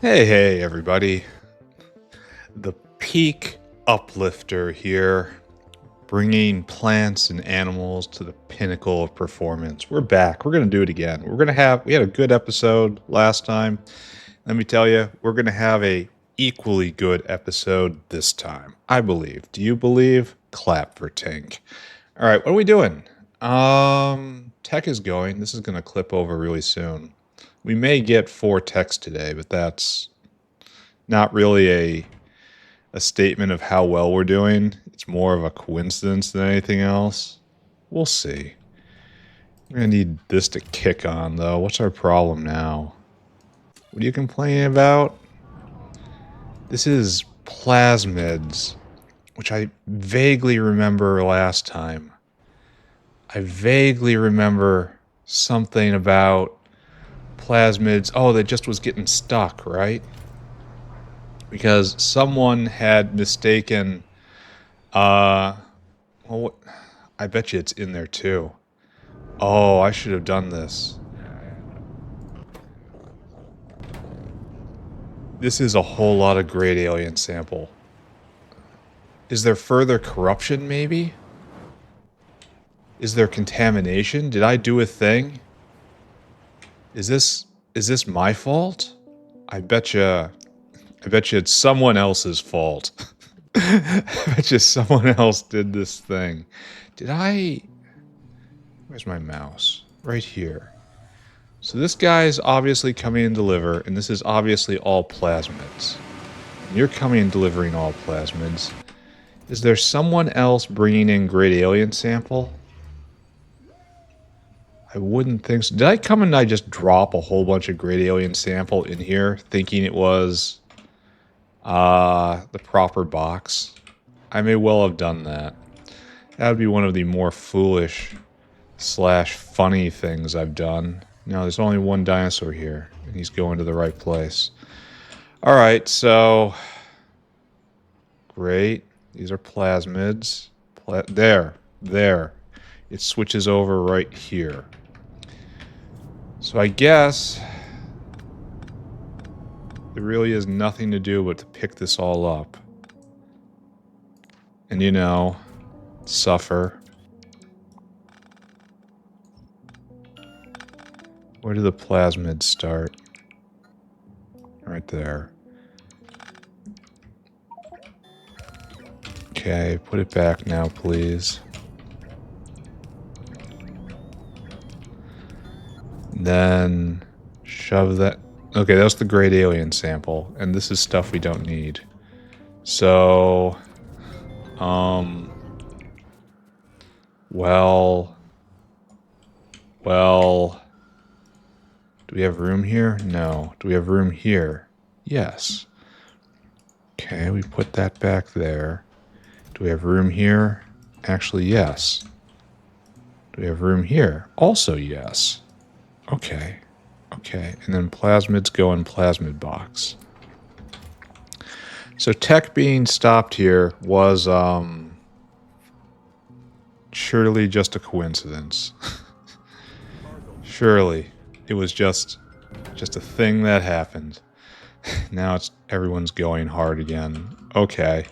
Hey, everybody. The peak uplifter here, bringing plants and animals to the pinnacle of performance. We're back. We're going to do it again. We had a good episode last time. Let me tell you, we're going to have a equally good episode this time. I believe. Do you believe? Clap for Tink. All right, what are we doing? Tech is going. This is going to clip over really soon. We may get 4 techs today, but that's not really a statement of how well we're doing. It's more of a coincidence than anything else. We'll see. We're gonna need this to kick on, though. What's our problem now? What are you complaining about? This is plasmids, which I vaguely remember last time. I vaguely remember something about plasmids. Oh, that just was getting stuck, right? Because someone had mistaken, well, I bet you it's in there too. Oh, I should have done this. This is a whole lot of great alien sample. Is there further corruption, maybe? Is there contamination? Did I do a thing? Is this my fault? I bet you it's someone else's fault. I bet you someone else did this thing. Did I... Where's my mouse? Right here. So this guy is obviously coming and deliver, and this is obviously all plasmids. And you're coming and delivering all plasmids. Is there someone else bringing in great alien sample? I wouldn't think so. Did I come and I just drop a whole bunch of great alien sample in here, thinking it was the proper box? I may well have done that. That would be one of the more foolish / funny things I've done. No, there's only one dinosaur here, and he's going to the right place. Alright, so... Great. These are plasmids. There. It switches over right here. So I guess... there really is nothing to do but to pick this all up. And you know, suffer. Where do the plasmids start? Right there. Okay, put it back now, please. Then shove that... Okay, that's the great alien sample, and this is stuff we don't need. So... Well... Do we have room here? No. Do we have room here? Yes. Okay, we put that back there. Do we have room here? Actually, yes. Do we have room here? Also, yes. Okay. Okay, and then plasmids go in plasmid box. So tech being stopped here was, surely just a coincidence. Surely. It was just a thing that happened. Now everyone's going hard again. Okay.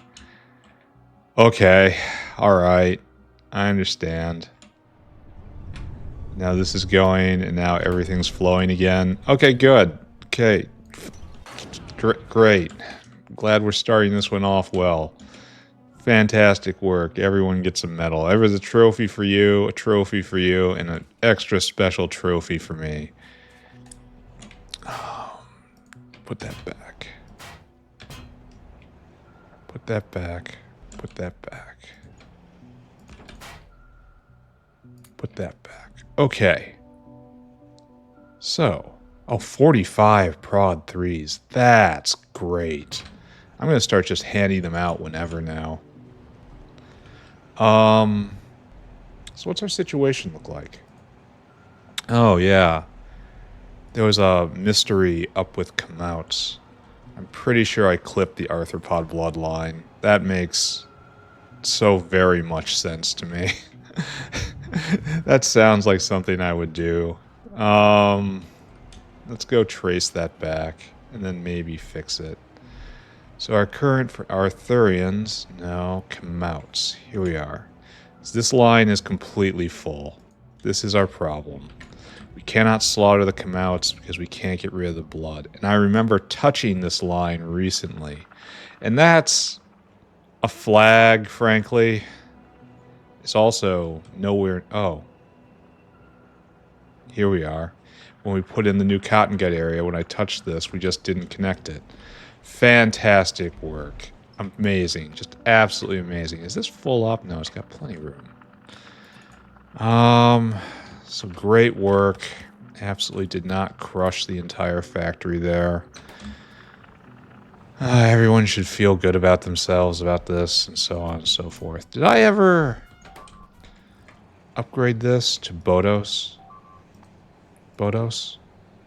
Okay. Alright. I understand. Now this is going, and now everything's flowing again. Okay, good. Okay. Great. Glad we're starting this one off well. Fantastic work. Everyone gets a medal. There's a trophy for you, and an extra special trophy for me. Put that back. Put that back. Put that back. Put that back. Okay. So. Oh, 45 prod 3s. That's great. I'm going to start just handing them out whenever now. So what's our situation look like? Oh, yeah. There was a mystery up with Comouts. I'm pretty sure I clipped the arthropod bloodline. That makes so very much sense to me. That sounds like something I would do. Let's go trace that back. and then maybe fix it. So our current for Arthurians now Kamouts. Here we are. So this line is completely full. This is our problem. We cannot slaughter the Kamouts because we can't get rid of the blood. And I remember touching this line recently. And that's a flag, frankly. It's also nowhere... Oh. Here we are. When we put in the new Cottongut area, when I touched this, we just didn't connect it. Fantastic work. Amazing. Just absolutely amazing. Is this full up? No, it's got plenty of room. So great work. Absolutely did not crush the entire factory there. Everyone should feel good about themselves about this, and so on and so forth. Did I ever upgrade this to Bhoddos? Bhoddos?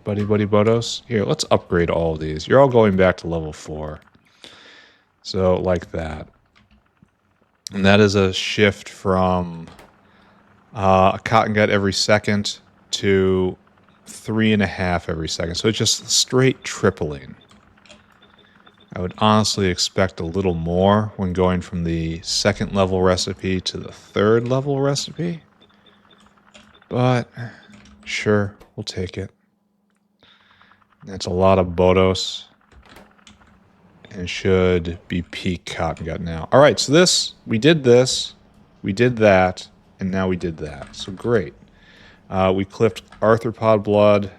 Buddy Bhoddos? Here, let's upgrade all of these. You're all going back to level 4. So, like that. And that is a shift from a Cottongut every second to 3.5 every second. So it's just straight tripling. I would honestly expect a little more when going from the 2nd level recipe to the 3rd level recipe. But, sure, we'll take it. That's a lot of Bhoddos. And should be peak Cottongut now. Alright, so we did that, and now we did that. So great. We clipped arthropod blood.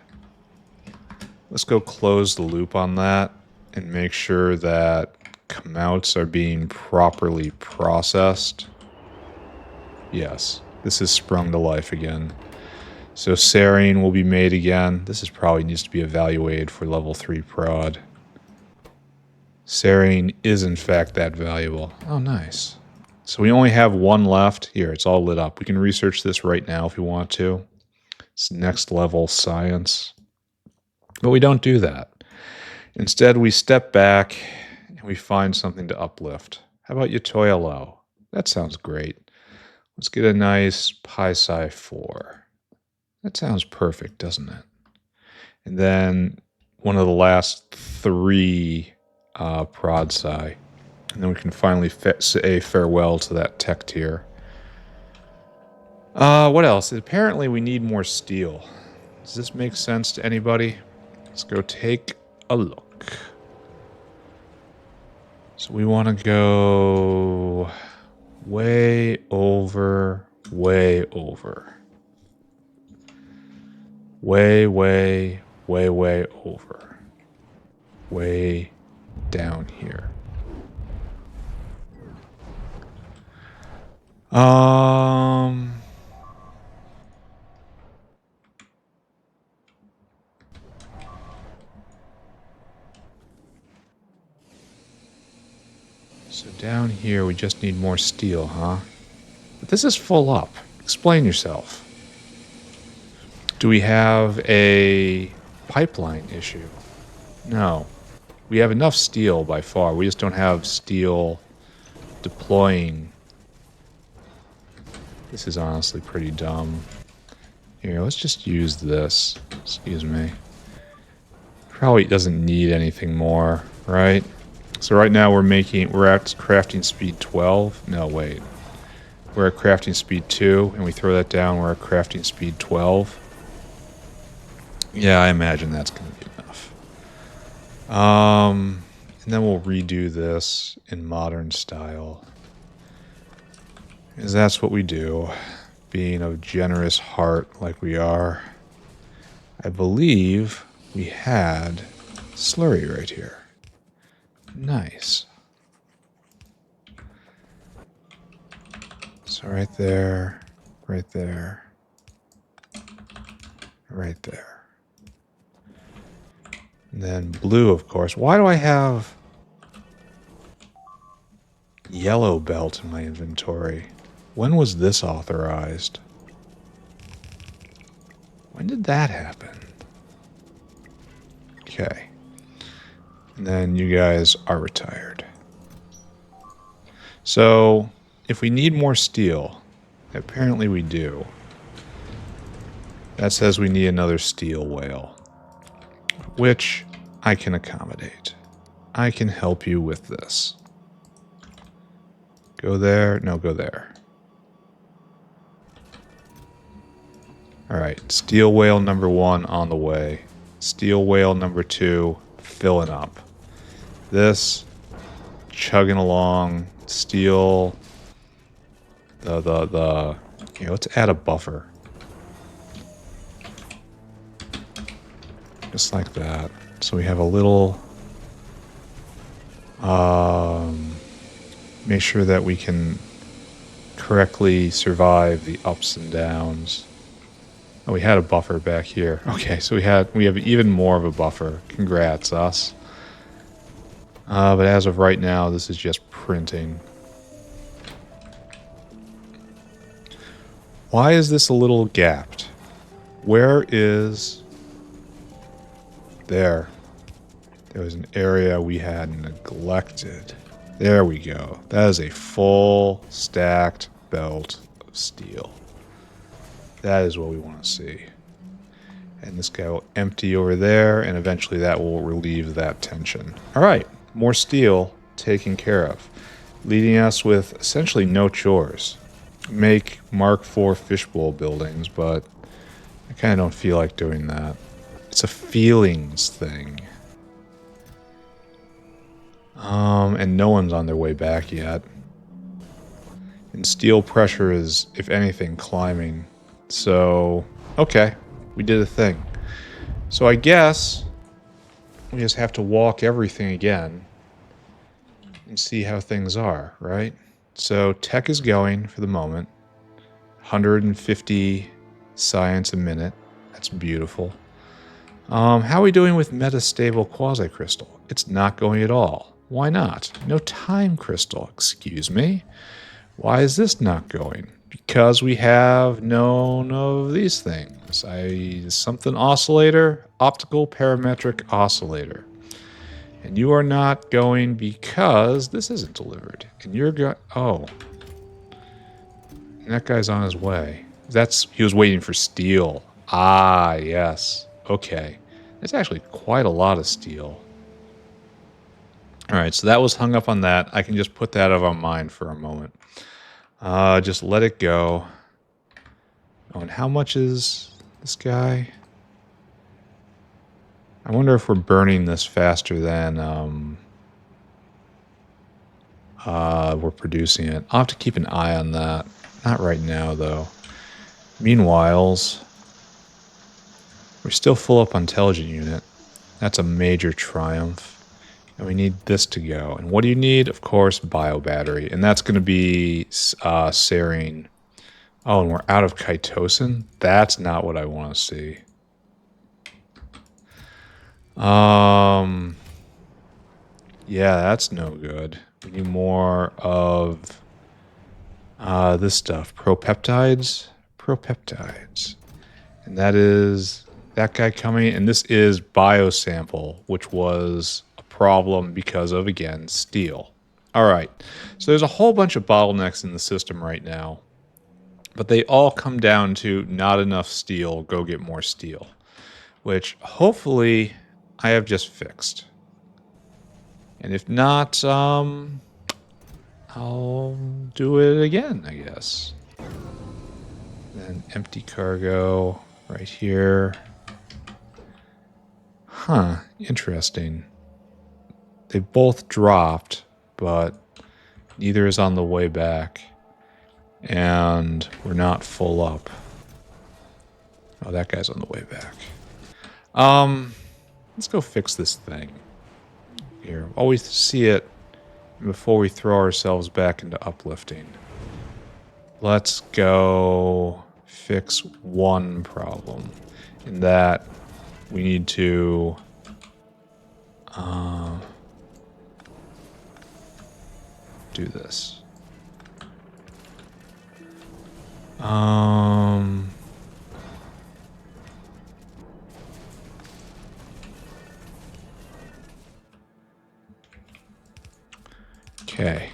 Let's go close the loop on that and make sure that Kamouts are being properly processed. Yes, this is sprung to life again. So Serine will be made again. This probably needs to be evaluated for level 3 prod. Serine is in fact that valuable. Oh, nice. So we only have one left. Here, it's all lit up. We can research this right now if we want to. It's next level science. But we don't do that. Instead, we step back and we find something to uplift. How about Utoyalo? That sounds great. Let's get a nice Pi-Sci 4. That sounds perfect, doesn't it? And then one of the last 3 prod Sci. And then we can finally say farewell to that tech tier. What else? Apparently we need more steel. Does this make sense to anybody? Let's go take a look. So we want to go way over, way over. Way over. Way down here. So down here we just need more steel, huh? But this is full up. Explain yourself. Do we have a pipeline issue? No. We have enough steel by far. We just don't have steel deploying. This is honestly pretty dumb. Here, let's just use this. Excuse me. Probably doesn't need anything more, right? So right now we're at crafting speed 12. No, wait. We're at crafting speed 2, and we throw that down, we're at crafting speed 12. Yeah, I imagine that's going to be enough. And then we'll redo this in modern style. Because that's what we do, being of generous heart like we are. I believe we had slurry right here. Nice. So right there, right there, right there. And then blue, of course. Why do I have yellow belt in my inventory? When was this authorized? When did that happen? Okay. And then you guys are retired. So, if we need more steel, apparently we do. That says we need another steel whale. Which I can accommodate. I can help you with this. Go there. No, go there. Alright, steel whale number 1 on the way. Steel whale number 2 filling up. This chugging along. Steel. Okay, let's add a buffer. Just like that. So we have a little... make sure that we can correctly survive the ups and downs. Oh, we had a buffer back here. Okay, so we have even more of a buffer. Congrats, us. But as of right now, this is just printing. Why is this a little gapped? Where is... There. There was an area we had neglected. There we go. That is a full stacked belt of steel. That is what we want to see. And this guy will empty over there, and eventually that will relieve that tension. All right, more steel taken care of, leaving us with essentially no chores. Make Mark IV fishbowl buildings, but I kind of don't feel like doing that. It's a feelings thing. And no one's on their way back yet. And steel pressure is, if anything, climbing. So, okay, we did a thing. So I guess we just have to walk everything again and see how things are, right? So tech is going for the moment. 150 science a minute. That's beautiful. How are we doing with metastable quasi-crystal? It's not going at all. Why not? No time crystal, excuse me. Why is this not going? Because we have none of these things. Something oscillator, optical parametric oscillator. And you are not going because this isn't delivered. And you're oh. And that guy's on his way. He was waiting for steel. Ah, yes. Okay. That's actually quite a lot of steel. Alright, so that was hung up on that. I can just put that out of our mind for a moment. Just let it go. Oh, and how much is this guy? I wonder if we're burning this faster than we're producing it. I'll have to keep an eye on that. Not right now, though. Meanwhile, we're still full up on intelligent unit. That's a major triumph. And we need this to go. And what do you need? Of course, bio battery. And that's going to be serine. Oh, and we're out of chitosan? That's not what I want to see. Yeah, that's no good. We need more of this stuff. Propeptides? Propeptides. And that is that guy coming. And this is biosample, which was a problem because of, again, steel. All right. So there's a whole bunch of bottlenecks in the system right now. But they all come down to not enough steel, go get more steel. Which, hopefully, I have just fixed. And if not, I'll do it again, I guess. Then empty cargo right here. Huh, interesting. They both dropped, but neither is on the way back. And we're not full up. Oh, that guy's on the way back. Let's go fix this thing. Here, always see it before we throw ourselves back into uplifting. Let's go fix one problem. In that, we need to... do this. Okay.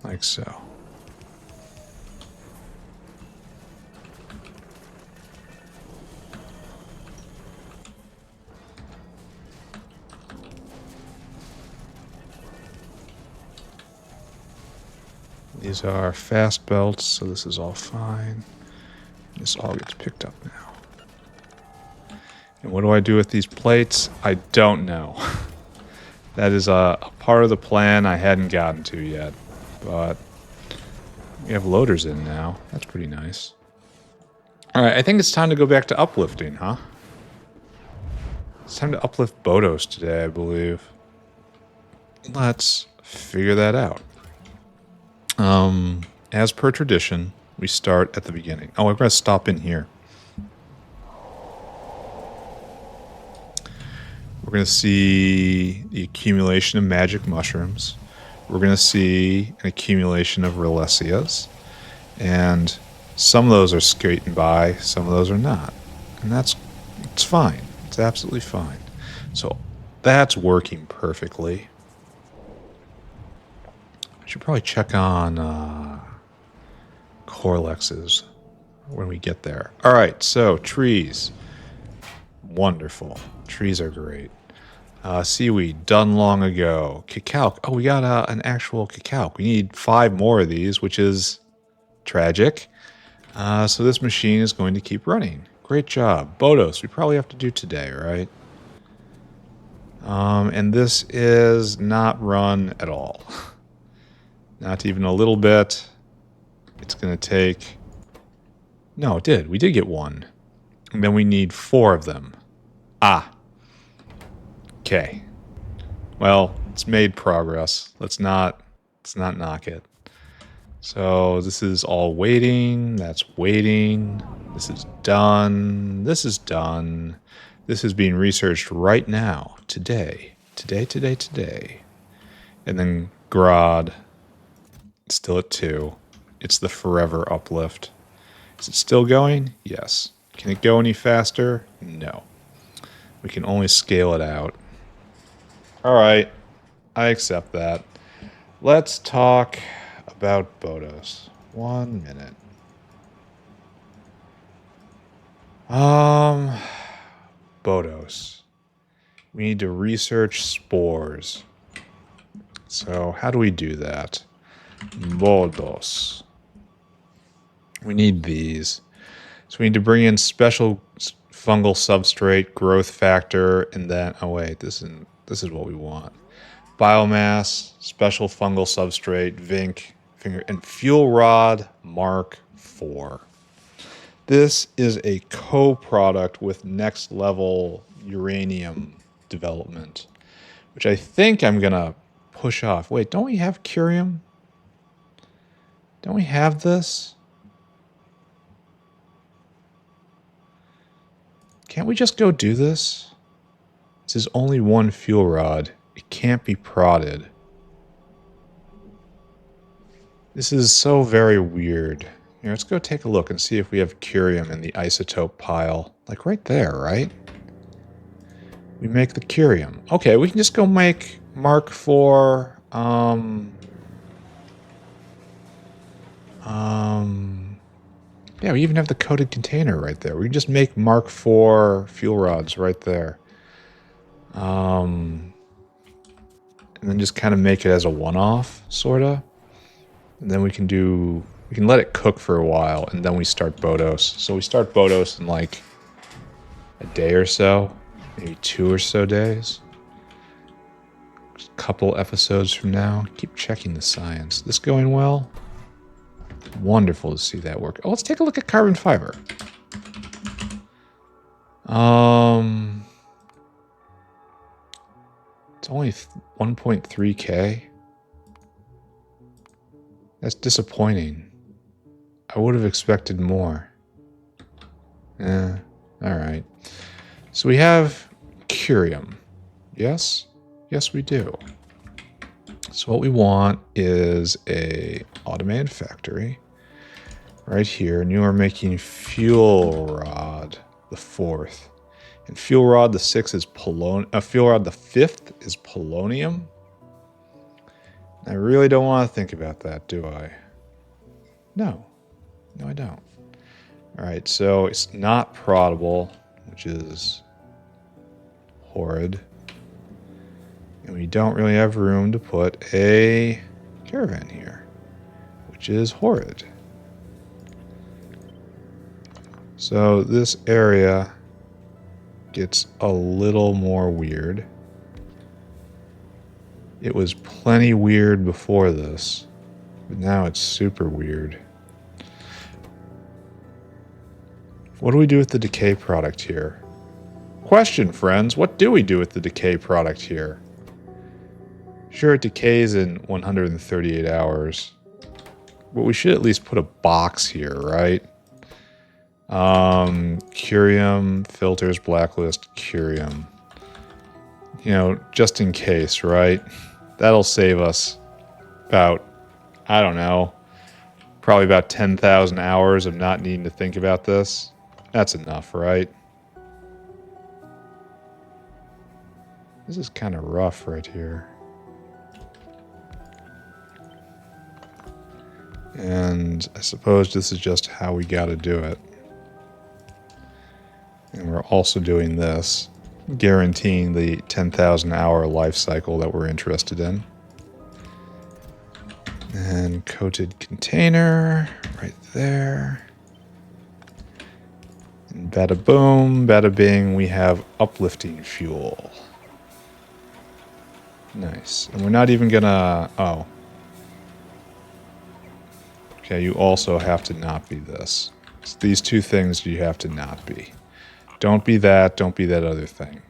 Like so. These are fast belts, so this is all fine. This all gets picked up now. And what do I do with these plates? I don't know. That is a part of the plan I hadn't gotten to yet. But we have loaders in now. That's pretty nice. Alright, I think it's time to go back to uplifting, huh? It's time to uplift Bhoddos today, I believe. Let's figure that out. As per tradition, we start at the beginning. Oh, I'm going to stop in here. We're going to see the accumulation of magic mushrooms. We're going to see an accumulation of Relessias. And some of those are skating by, some of those are not. And it's fine. It's absolutely fine. So that's working perfectly. I should probably check on Corlexes when we get there. All right, so trees. Wonderful. Trees are great. Seaweed, done long ago. Cacao. Oh, we got an actual cacao. We need 5 more of these, which is tragic. So this machine is going to keep running. Great job. Bhoddos, we probably have to do today, right? And this is not run at all. Not even a little bit. It's going to take... No, it did. We did get 1. And then we need 4 of them. Ah. Okay. Well, it's made progress. Let's not knock it. So this is all waiting. That's waiting. This is done. This is done. This is being researched right now. Today. Today. And then Grodd. Still at 2. It's the forever uplift. Is it still going? Yes. Can it go any faster? No. We can only scale it out. Alright. I accept that. Let's talk about Bhoddos. 1 minute. Bhoddos. We need to research spores. So how do we do that? Bhoddos. We need these. So we need to bring in special fungal substrate, growth factor, and then... Oh wait, this is what we want. Biomass, special fungal substrate, Vink, finger, and fuel rod Mark IV. This is a co-product with next level uranium development, which I think I'm gonna push off. Wait, don't we have curium? Don't we have this? Can't we just go do this? This is only 1 fuel rod. It can't be prodded. This is so very weird. Here, let's go take a look and see if we have curium in the isotope pile. Like right there, right? We make the curium. Okay, we can just go make Mark IV. Yeah, we even have the coated container right there. We can just make Mark IV fuel rods right there. And then just kind of make it as a one-off, sort of. And then we can let it cook for a while, and then we start Bhoddos. So we start Bhoddos in like a day or so, maybe 2 or so days. Just a couple episodes from now. Keep checking the science. This going well? Wonderful to see that work. Oh, let's take a look at carbon fiber. It's only 1.3K. That's disappointing. I would have expected more. Alright. So we have curium. Yes? Yes, we do. So what we want is a automated factory right here. And you are making fuel rod the 4th. And fuel rod the 6th is polonium. Fuel rod the 5th is polonium. I really don't want to think about that, do I? No. No, I don't. Alright, so it's not proddable, which is horrid. And we don't really have room to put a caravan here, which is horrid. So this area gets a little more weird. It was plenty weird before this, but now it's super weird. What do we do with the decay product here? Question, friends, what do we do with the decay product here? Sure, it decays in 138 hours, but we should at least put a box here, right? Curium, filters, blacklist, Curium. You know, just in case, right? That'll save us about, I don't know, probably about 10,000 hours of not needing to think about this. That's enough, right? This is kind of rough right here. And I suppose this is just how we got to do it. And we're also doing this, guaranteeing the 10,000 hour life cycle that we're interested in. And coated container right there. And bada boom, bada bing, we have uplifting fuel. Nice. And we're not even gonna, oh. Okay, you also have to not be this. So these two things you have to not be. Don't be that other thing.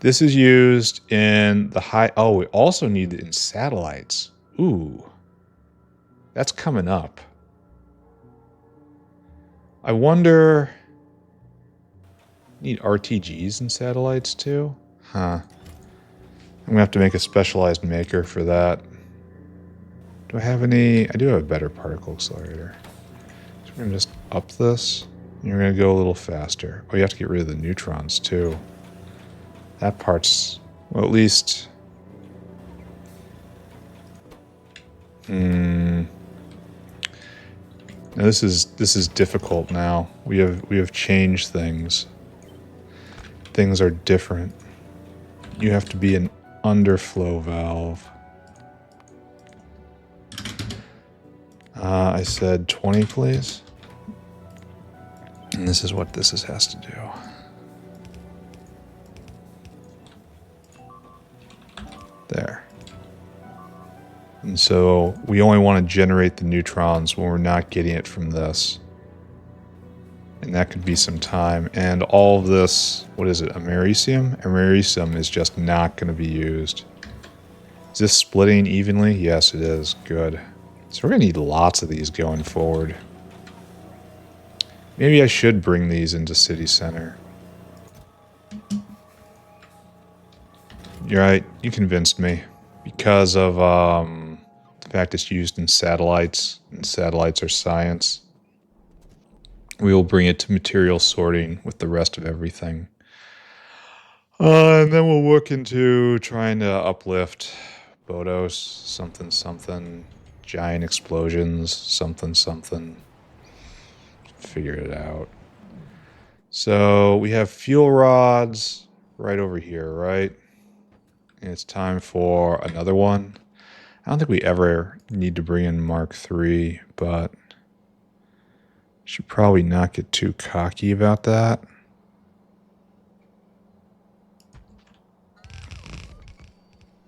This is used in the high... Oh, we also need it in satellites. Ooh. That's coming up. I wonder... Need RTGs in satellites too? Huh. I'm going to have to make a specialized maker for that. Do I have any... I do have a better particle accelerator. So we're going to just up this. And you're going to go a little faster. Oh, you have to get rid of the neutrons too. That part's... Well, at least... Now this is difficult now. We have changed things. Things are different. You have to be an underflow valve. I said 20, please. And this is what this has to do. There. And so we only want to generate the neutrons when we're not getting it from this. And that could be some time. And all of this, what is it, americium? Americium is just not going to be used. Is this splitting evenly? Yes, it is. Good. So we're going to need lots of these going forward. Maybe I should bring these into City Center. You're right. You convinced me. Because of the fact it's used in satellites, and satellites are science. We will bring it to material sorting with the rest of everything. And then we'll work into trying to uplift Bhoddos, something, something, giant explosions, something, something. Figure it out. So we have fuel rods right over here, right? And it's time for another one. I don't think we ever need to bring in Mark III, but should probably not get too cocky about that.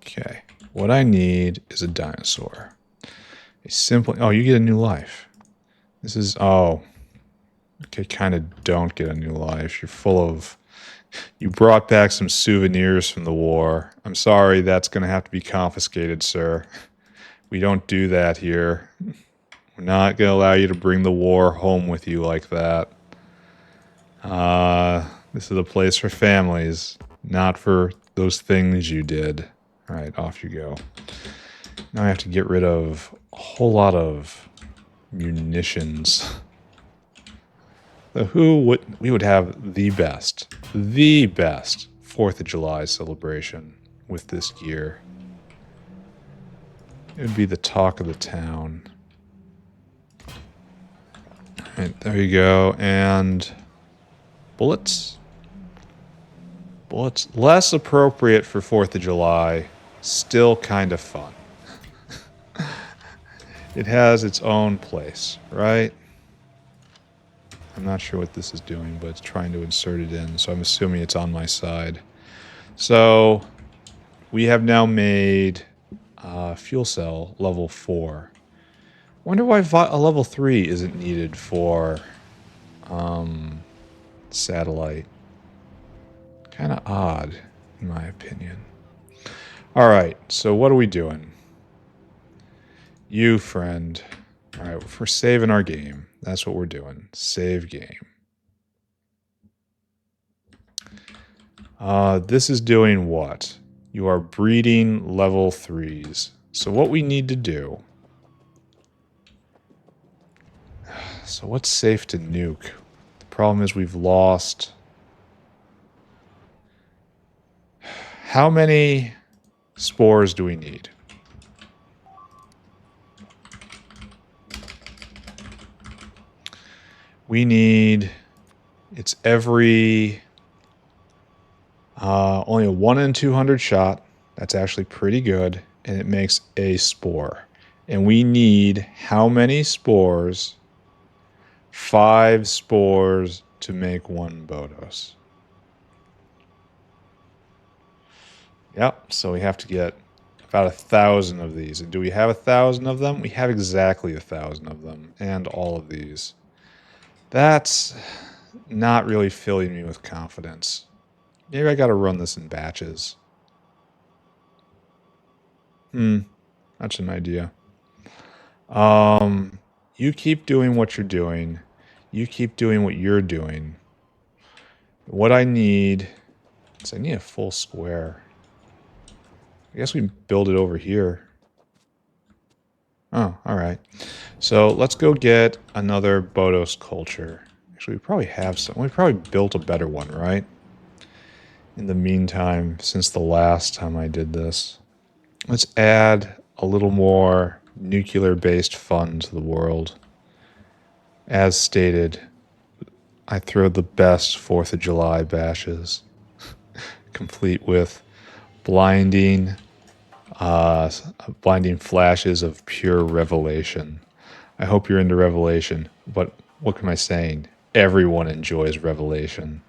Okay, what I need is a dinosaur. A simple... Oh, you get a new life. This is... Oh. Okay, kind of don't get a new life. You're full of... You brought back some souvenirs from the war. I'm sorry, that's going to have to be confiscated, sir. We don't do that here. We're not going to allow you to bring the war home with you like that. This is a place for families, not for those things you did. All right, off you go. Now I have to get rid of a whole lot of munitions. So we would have the best 4th of July celebration with this gear. It would be the talk of the town. All right, there you go. And bullets. Bullets, less appropriate for 4th of July, still kind of fun. It has its own place, right? I'm not sure what this is doing, but it's trying to insert it in, so I'm assuming it's on my side. So we have now made fuel cell level 4. Wonder why a level 3 isn't needed for satellite. Kind of odd, in my opinion. All right, so what are we doing? You, friend. All right, if we're saving our game, that's what we're doing. Save game. This is doing what? You are breeding level 3s. So what we need to do... So what's safe to nuke? The problem is we've lost... How many spores do we need? We need... It's every... only a 1 in 200 shot. That's actually pretty good. And it makes a spore. And we need how many spores? 5 spores to make 1 Bhoddos. Yep, so we have to get about 1,000 of these. And do we have 1,000 of them? We have exactly 1,000 of them. And all of these. That's not really filling me with confidence. Maybe I gotta run this in batches. That's an idea. You keep doing what you're doing. You keep doing what you're doing. What I need is I need a full square. I guess we build it over here. Oh, all right. So let's go get another Bhoddos culture. Actually, we probably have some. We probably built a better one, right? In the meantime, since the last time I did this. Let's add a little more nuclear-based fun to the world. As stated, I throw the best 4th of July bashes, complete with blinding flashes of pure revelation. I hope you're into Revelation, but what am I saying? Everyone enjoys Revelation.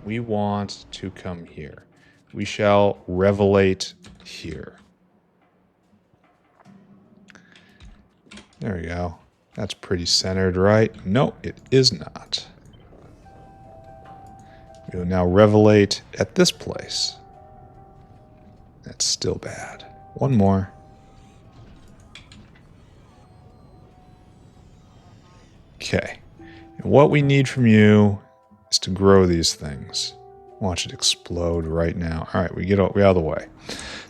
We want to come here. We shall revelate here. There we go. That's pretty centered, right? No, it is not. We will now revelate at this place. That's still bad. One more. Okay. And what we need from you is to grow these things. Watch it explode right now. All right, we out of the way.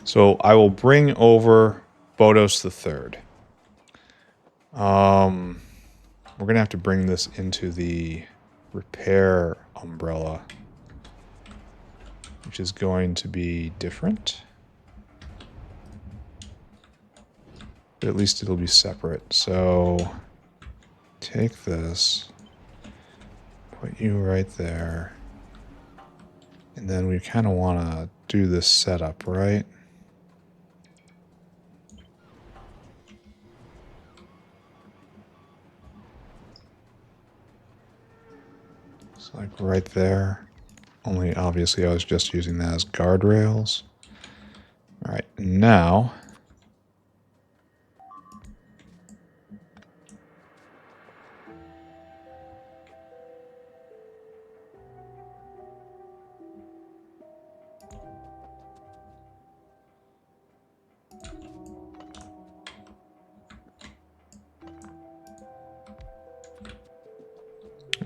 So I will bring over Bhoddos the Third. We're going to have to bring this into the repair umbrella, which is going to be different. But at least it'll be separate. So take this, put you right there. And then we kind of want to do this setup, right? It's like right there. Only obviously I was just using that as guardrails. All right, now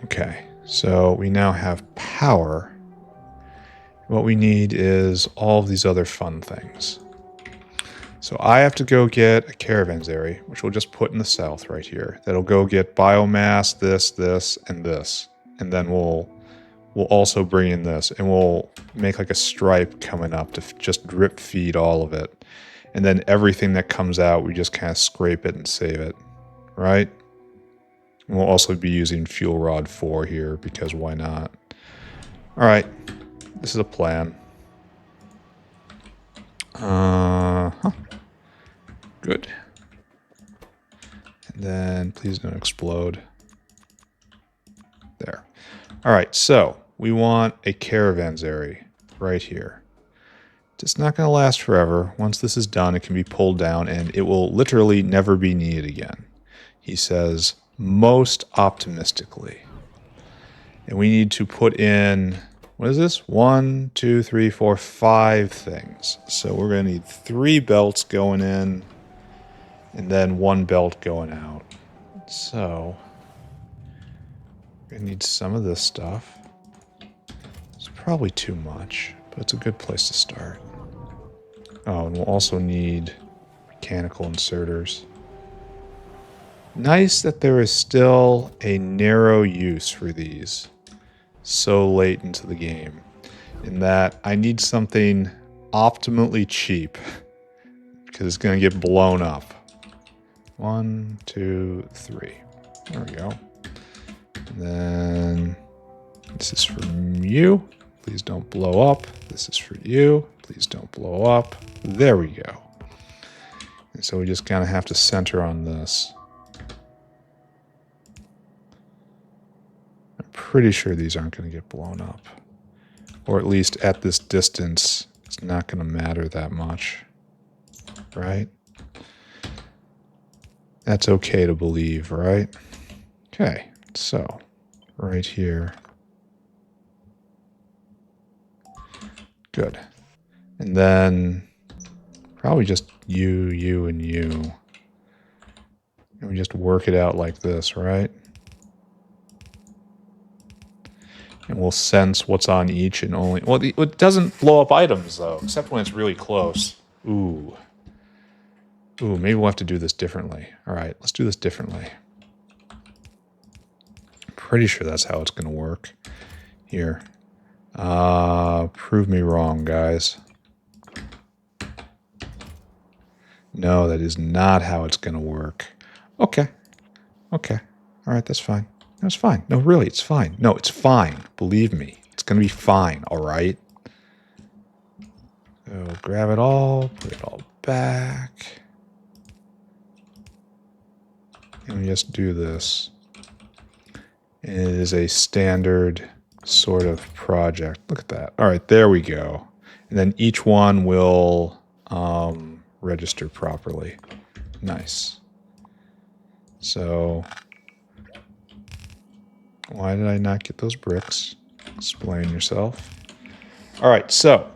okay, so we now have power. What we need is all of these other fun things. So I have to go get a caravans which we'll just put in the south right here. That'll go get biomass, this, and this. And then we'll also bring in this. And we'll make like a stripe coming up to just drip feed all of it. And then everything that comes out, we just kind of scrape it and save it. Right? And we'll also be using Fuel Rod 4 here, because why not? Alright. This is a plan. Good. And then please don't explode. There. All right, so we want a caravanserai right here. It's not going to last forever. Once this is done, it can be pulled down, and it will literally never be needed again. He says, most optimistically. And we need to put in, what is this? 1, 2, 3, 4, 5 things. So we're going to need 3 belts going in, and then 1 belt going out. So we're going to need some of this stuff. It's probably too much, but it's a good place to start. Oh, and we'll also need mechanical inserters. Nice that there is still a narrow use for these so late into the game. In that I need something optimally cheap because it's going to get blown up. 1, 2, 3. There we go. And then this is for you. Please don't blow up. This is for you. Please don't blow up. There we go. And so we just kind of have to center on this. I'm pretty sure these aren't going to get blown up. Or at least at this distance, it's not going to matter that much. Right? That's okay to believe, right? Okay, so right here. Good. And then probably just you, and you. And we just work it out like this, right? And we'll sense what's on each and only... Well, it doesn't blow up items, though, except when it's really close. Ooh. Ooh, maybe we'll have to do this differently. All right, let's do this differently. I'm pretty sure that's how it's going to work. Here. Prove me wrong, guys. No, that is not how it's going to work. Okay. Okay. All right, that's fine. No, it's fine. No, really, it's fine. No, it's fine. Believe me. It's going to be fine, all right? So grab it all, put it all back. And we just do this. It is a standard sort of project. Look at that. All right, there we go. And then each one will register properly. Nice. So why did I not get those bricks? Explain yourself. All right, so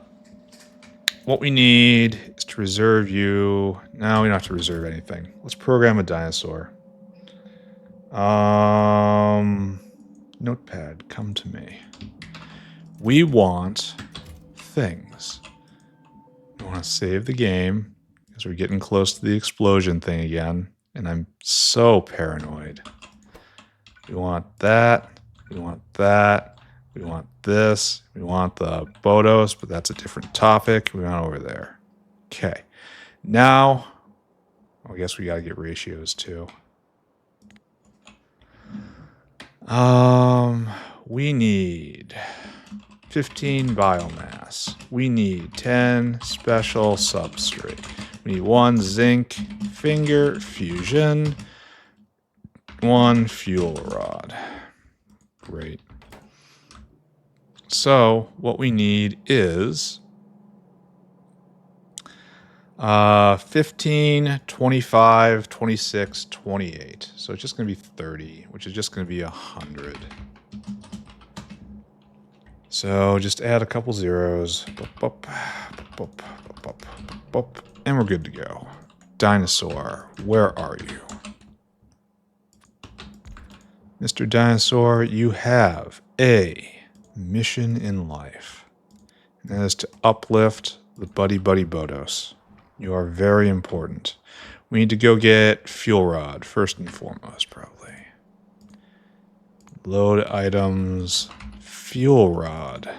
what we need is to reserve you. No, we don't have to reserve anything. Let's program a dinosaur. Notepad, come to me. We want things. We want to save the game because we're getting close to the explosion thing again, and I'm so paranoid. We want that. We want that. We want this. We want the Bhoddos, but that's a different topic. We want over there. Okay. Now, I guess we got to get ratios too. We need 15 biomass. We need 10 special substrate. We need 1 zinc finger fusion, 1 fuel rod. Great. So what we need is 15, 25, 26, 28. So it's just going to be 30, which is just going to be 100. So just add a couple zeros. And we're good to go. Dinosaur, where are you? Mr. Dinosaur, you have a mission in life. And that is to uplift the Buddy Bhoddos. You are very important. We need to go get fuel rod, first and foremost, probably. Load items, fuel rod,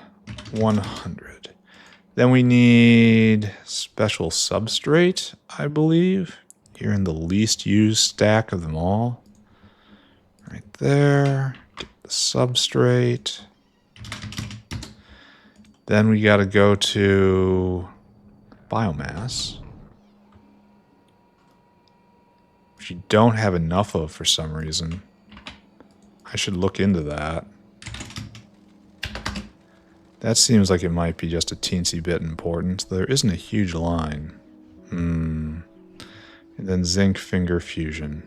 100. Then we need special substrate, I believe. Here in the least used stack of them all. Right there. Get the substrate. Then we got to go to biomass. which you don't have enough of for some reason. I should look into that. That seems like it might be just a teensy bit important. There isn't a huge line. And then zinc finger fusion,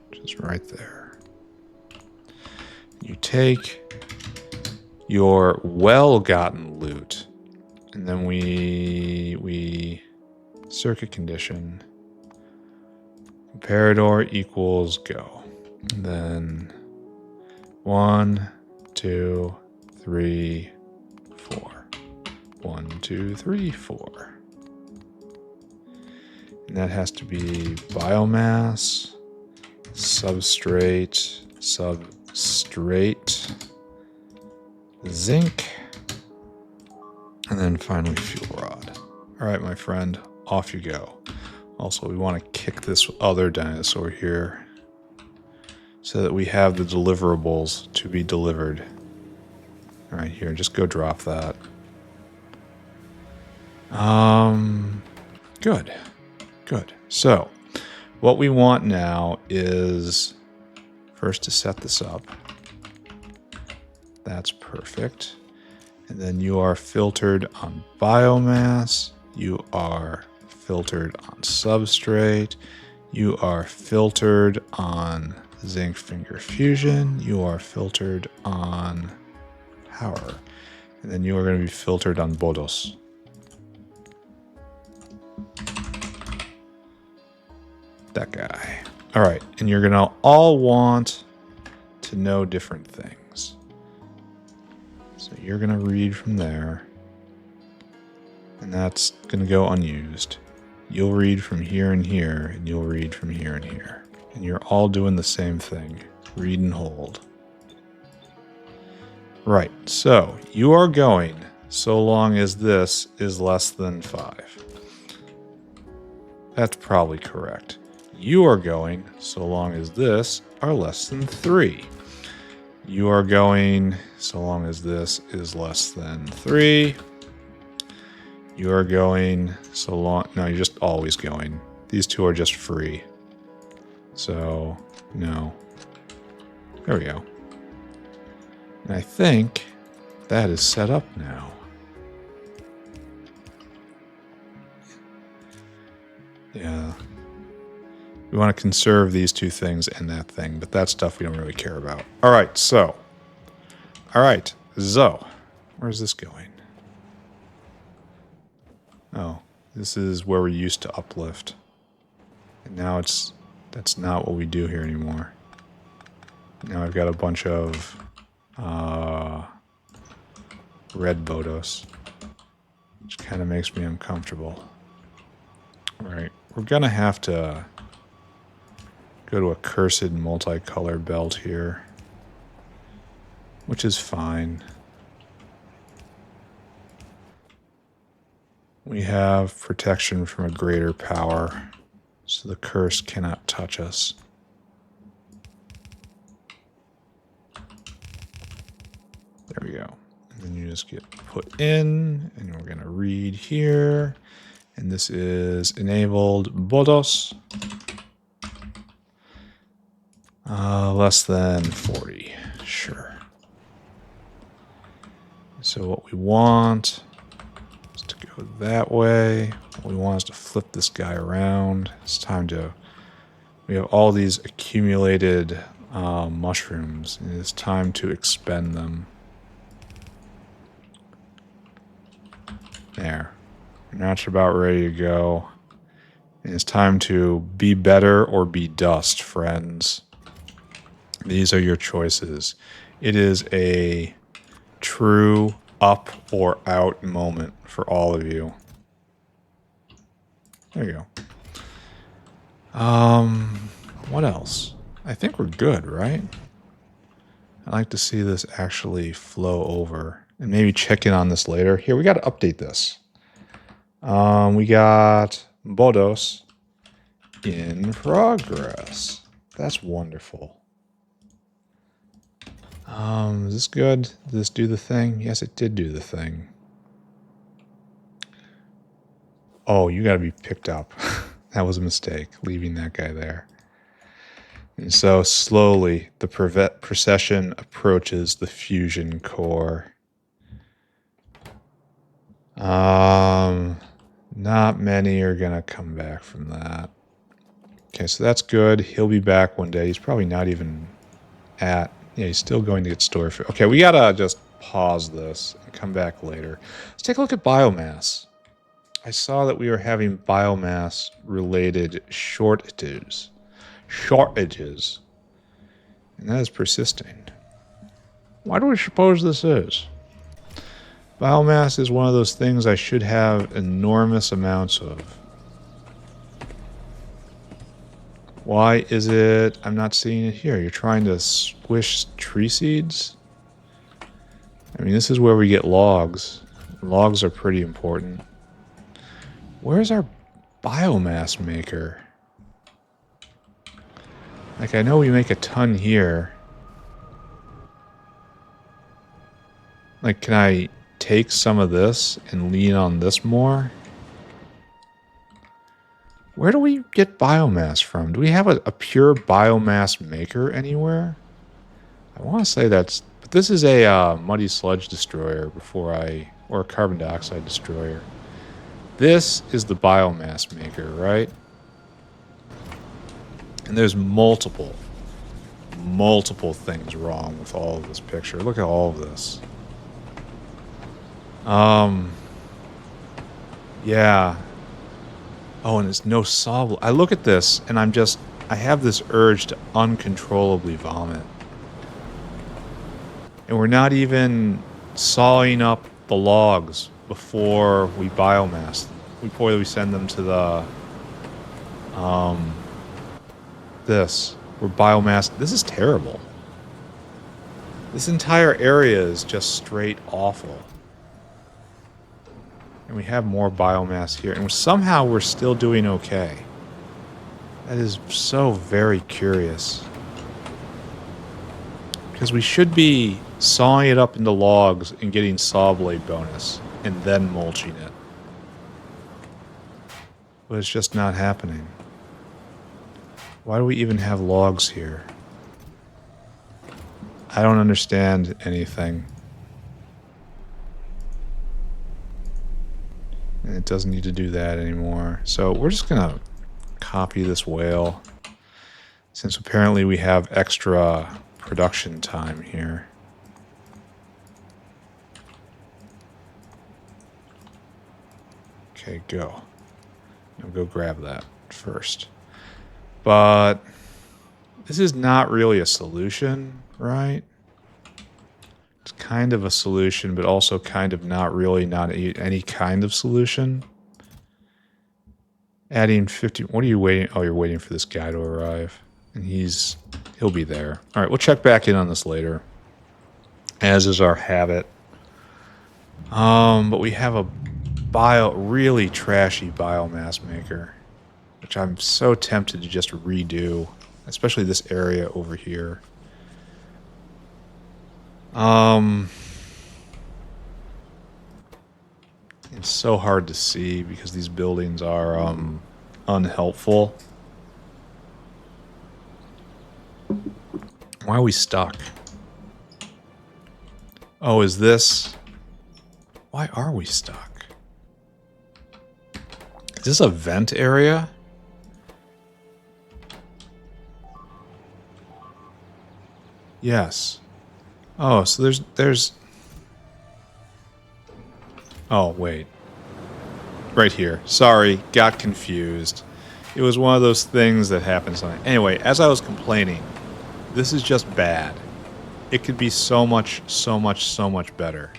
which is right there. You take your well-gotten loot, and then we circuit condition. Comparador equals go. And then 1, 2, 3, 4. 1, 2, 3, 4. And that has to be biomass, substrate, zinc, and then finally fuel rod. All right, my friend, off you go. Also, we want to kick this other dinosaur here so that we have the deliverables to be delivered. All right, here, just go drop that. Good. Good. So, what we want now is first to set this up. That's perfect. And then you are filtered on biomass. You are filtered on substrate. You are filtered on zinc finger fusion. You are filtered on power. And then you are going to be filtered on Boddos. That guy. All right, and you're gonna all want to know different things. So you're gonna read from there, and that's gonna go unused. You'll read from here and here, and you'll read from here and here. And you're all doing the same thing. Read and hold. Right, so you are going so long as this is less than 5. That's probably correct. You are going so long as this are less than 3. You are going so long as this is less than 3. You are going so long... No, you're just always going. These two are just free. So, no. There we go. And I think that is set up now. Yeah. We want to conserve these two things and that thing, but that stuff we don't really care about. All right, so. Where's this going? Oh, this is where we used to uplift. And now that's not what we do here anymore. Now I've got a bunch of red Boddos, which kind of makes me uncomfortable. All right, we're gonna have to go to a cursed multicolor belt here, which is fine. We have protection from a greater power, so the curse cannot touch us. There we go. And then you just get put in, and we're gonna read here. And this is enabled Boddos. Less than 40. Sure. So what we want is to go that way. What we want is to flip this guy around. It's time to... We have all these accumulated mushrooms, and it's time to expend them. There. Now it's about ready to go. And it's time to be better or be dust, friends. These are your choices. It is a true up or out moment for all of you. There you go. What else? I think we're good, right? I'd like to see this actually flow over and maybe check in on this later. Here, we got to update this. We got Boddos in progress. That's wonderful. Is this good? Did this do the thing? Yes, it did do the thing. Oh, you gotta be picked up. That was a mistake, leaving that guy there. And so slowly the procession approaches the fusion core. Not many are gonna come back from that. Okay, so that's good. He'll be back one day. He's probably not even at... Yeah, he's still going to get store food. Okay, we gotta just pause this and come back later. Let's take a look at biomass. I saw that we were having biomass-related shortages. And that is persisting. Why do we suppose this is? Biomass is one of those things I should have enormous amounts of. Why is it I'm not seeing it here? You're trying to squish tree seeds? I mean, this is where we get logs. Logs are pretty important. Where's our biomass maker? Like, I know we make a ton here. Like, can I take some of this and lean on this more? Where do we get biomass from? Do we have a pure biomass maker anywhere? I want to say that's... But this is a muddy sludge destroyer or a carbon dioxide destroyer. This is the biomass maker, right? And there's multiple things wrong with all of this picture. Look at all of this. Yeah. Oh, and it's no solve. I look at this and I have this urge to uncontrollably vomit. And we're not even sawing up the logs before we biomass them. Before we send them to the, we're biomass. This is terrible. This entire area is just straight awful. And we have more biomass here. And somehow we're still doing okay. That is so very curious. Because we should be sawing it up into logs and getting saw blade bonus. And then mulching it. But it's just not happening. Why do we even have logs here? I don't understand anything. And it doesn't need to do that anymore. So we're just gonna copy this whale. Since apparently we have extra production time here. Okay, go. Now go grab that first. But this is not really a solution, right? It's kind of a solution, but also kind of not really not any kind of solution. Adding 50... What are you waiting... Oh, you're waiting for this guy to arrive. And he'll be there. All right, we'll check back in on this later. As is our habit. But we have a really trashy biomass maker. Which I'm so tempted to just redo. Especially this area over here. It's so hard to see because these buildings are unhelpful. Why are we stuck? Oh, is this... Why are we stuck? Is this a vent area? Yes. Oh, so there's... Oh, wait. Right here. Sorry, got confused. It was one of those things that happens. Anyway, as I was complaining, this is just bad. It could be so much better.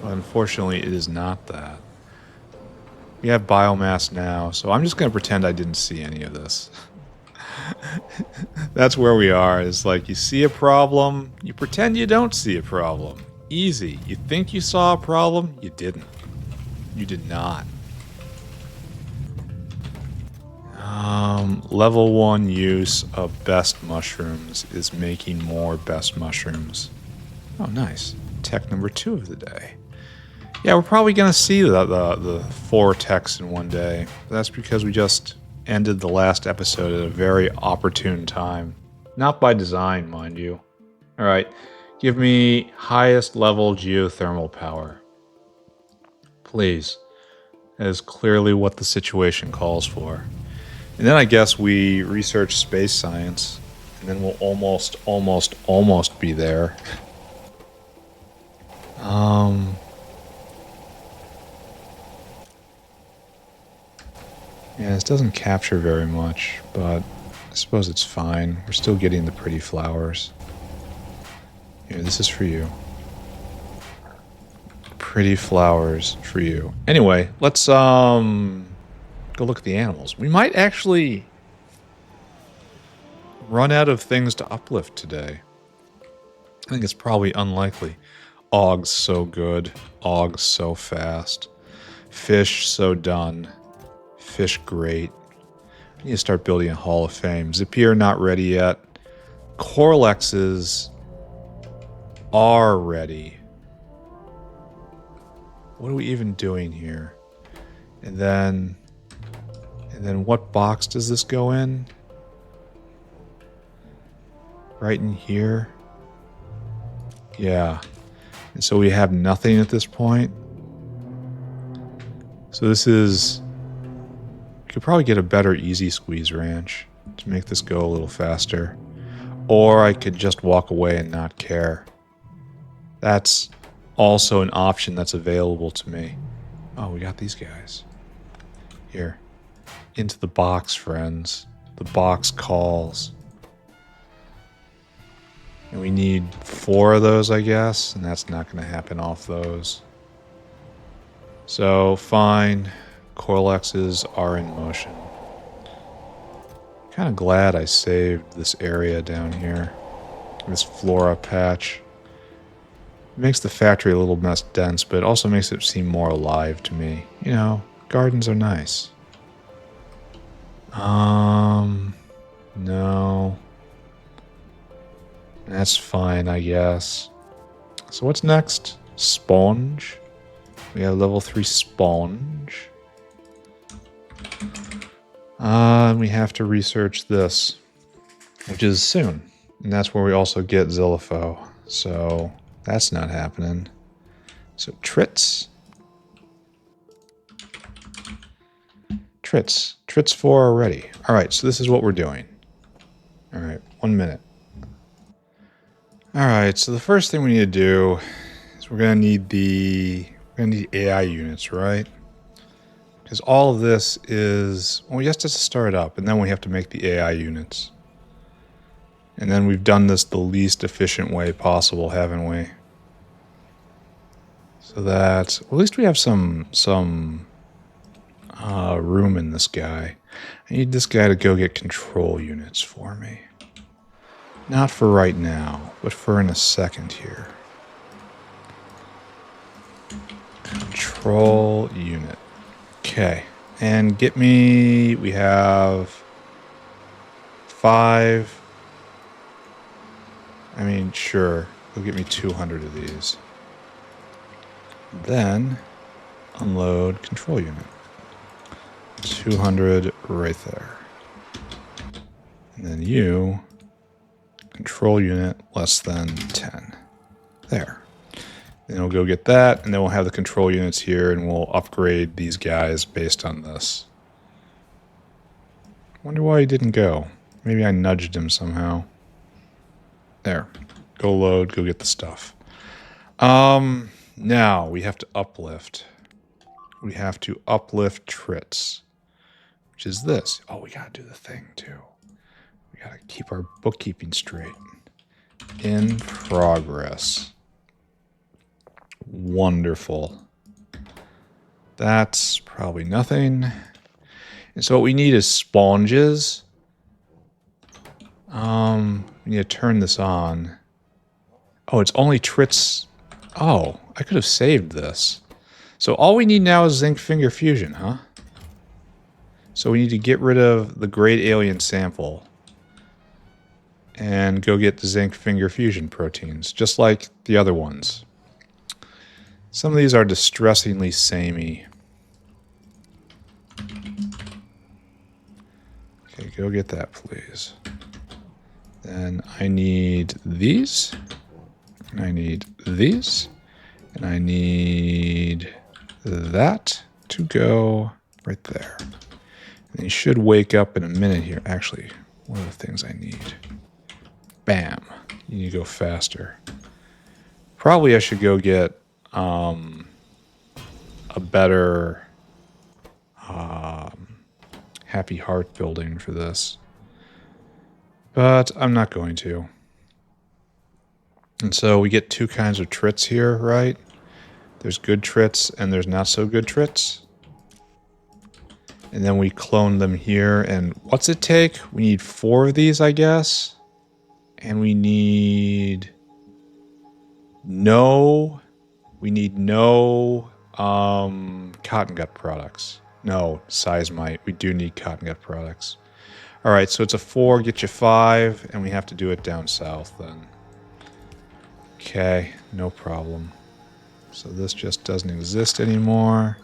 Unfortunately, it is not that. We have biomass now, so I'm just going to pretend I didn't see any of this. That's where we are. It's like you see a problem, you pretend you don't see a problem. Easy. You think you saw a problem, you didn't. You did not. Level 1 use of best mushrooms is making more best mushrooms. Oh, nice. Tech number 2 of the day. Yeah, we're probably going to see the 4 techs in one day. That's because we just ended the last episode at a very opportune time. Not by design, mind you. Alright, give me highest level geothermal power. Please. That is clearly what the situation calls for. And then I guess we research space science, and then we'll almost be there. Yeah, this doesn't capture very much, but I suppose it's fine. We're still getting the pretty flowers. Here, this is for you. Pretty flowers for you. Anyway, let's go look at the animals. We might actually run out of things to uplift today. I think it's probably unlikely. Og's so good. Og's so fast. Fish so done. Fish great. I need to start building a Hall of Fame. Zapier not ready yet. Corlexes are ready. What are we even doing here? And then what box does this go in? Right in here? Yeah. And so we have nothing at this point. So this is... Could probably get a better easy squeeze ranch to make this go a little faster. Or I could just walk away and not care. That's also an option that's available to me. Oh, we got these guys. Here. Into the box, friends. The box calls. And we need 4 of those, I guess. And that's not going to happen off those. So, fine. Corlexes are in motion. Kind of glad I saved this area down here. This flora patch. It makes the factory a little less dense, but it also makes it seem more alive to me. You know, gardens are nice. No. That's fine, I guess. So what's next? Sponge. We have level 3 sponge. We have to research this, which is soon. And that's where we also get Zillipho. So that's not happening. So Trits. Trits 4 already. Alright, so this is what we're doing. Alright, 1 minute. Alright, so the first thing we need to do is we're gonna need AI units, right? Because all of this is, well, we just have to start up, and then we have to make the AI units. And then we've done this the least efficient way possible, haven't we? So that, well, at least we have some room in this guy. I need this guy to go get control units for me. Not for right now, but for in a second here. Control unit. Okay, and get me, we have 5. I mean, sure, go get me 200 of these. Then, unload control unit. 200 right there. And then you, control unit less than 10. There. Then we'll go get that, and then we'll have the control units here, and we'll upgrade these guys based on this. Wonder why he didn't go. Maybe I nudged him somehow. There. Go load, go get the stuff. Now we have to uplift. We have to uplift Trits, which is this. Oh, we gotta do the thing too. We gotta keep our bookkeeping straight. In progress. Wonderful. That's probably nothing. And so what we need is sponges. We need to turn this on. Oh, it's only Trits. Oh, I could have saved this. So all we need now is zinc finger fusion, huh? So we need to get rid of the great alien sample and go get the zinc finger fusion proteins, just like the other ones. Some of these are distressingly samey. go get that, please. Then I need these. And I need these. And I need that to go right there. And you should wake up in a minute here. Actually, one of the things I need. Bam. You need to go faster. Probably I should go get a better happy heart building for this. But I'm not going to. And so we get two kinds of trits here, right? There's good trits and there's not so good trits. And then we clone them here. And what's it take? We need 4 of these, I guess. And we need no Cottongut products. No, Seismite. We do need Cottongut products. All right, so it's a 4, get you 5, and we have to do it down south then. Okay, no problem. So this just doesn't exist anymore.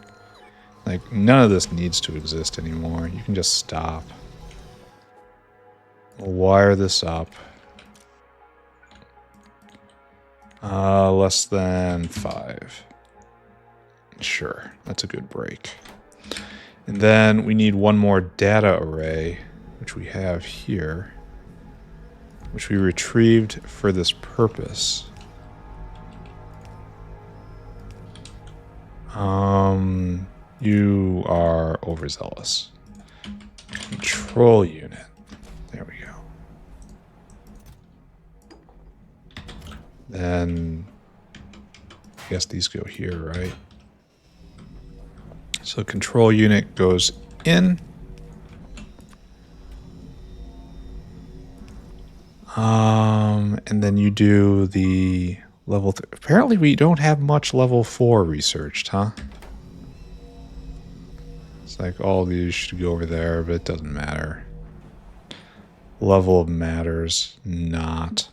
Like, none of this needs to exist anymore. You can just stop. We'll wire this up. Less than 5. Sure, that's a good break. And then we need one more data array, which we have here, which we retrieved for this purpose. You are overzealous. Control unit. There we go. Then I guess these go here, right? So control unit goes in. And then you do the level 3. Apparently we don't have much level 4 researched, huh? It's like all these should go over there, but it doesn't matter. Level matters not.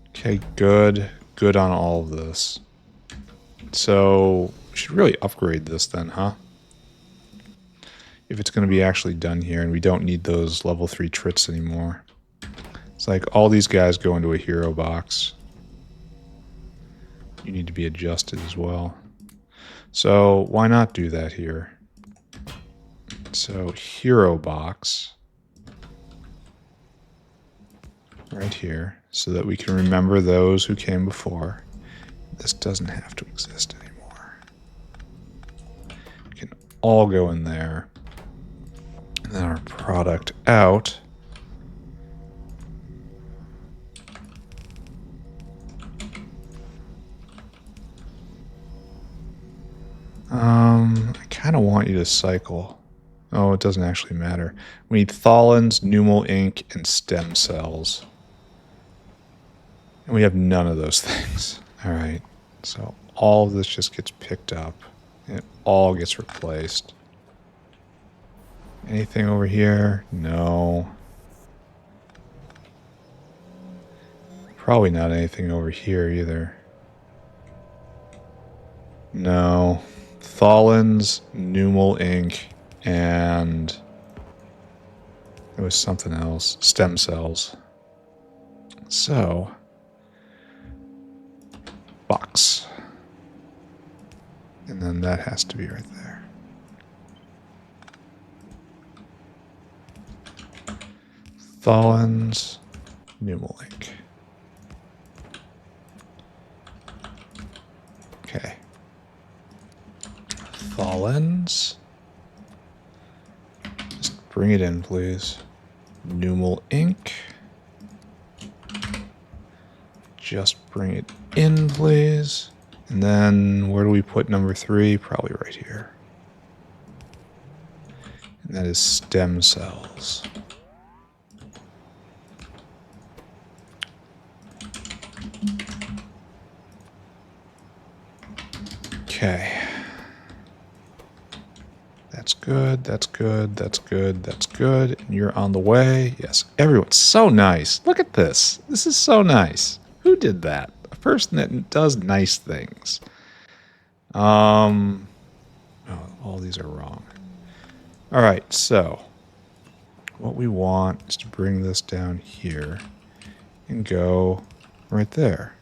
Okay, good. Good on all of this. So we should really upgrade this then, huh? If it's going to be actually done here and we don't need those level 3 trits anymore. It's like all these guys go into a hero box. You need to be adjusted as well. So why not do that here? So hero box. Right here. So that we can remember those who came before. This doesn't have to exist anymore. We can all go in there. And then our product out. I kind of want you to cycle. Oh, it doesn't actually matter. We need tholins, pneumal ink, and stem cells. And we have none of those things. All right. So all of this just gets picked up. And it all gets replaced. Anything over here? No. Probably not anything over here either. No. Tholins, pneumal ink, and it was something else. Stem cells. So, box. And then that has to be right there. Tholins, pneumal ink. Okay. Tholins. Just bring it in, please. Pneumal ink. Just bring it in, please. And then where do we put number 3? Probably right here. And that is stem cells. Okay. That's good, that's good, that's good, that's good. And you're on the way. Yes, everyone's so nice. Look at this. This is so nice. Who did that? A person that does nice things. Oh, all these are wrong. All right, so what we want is to bring this down here and go right there.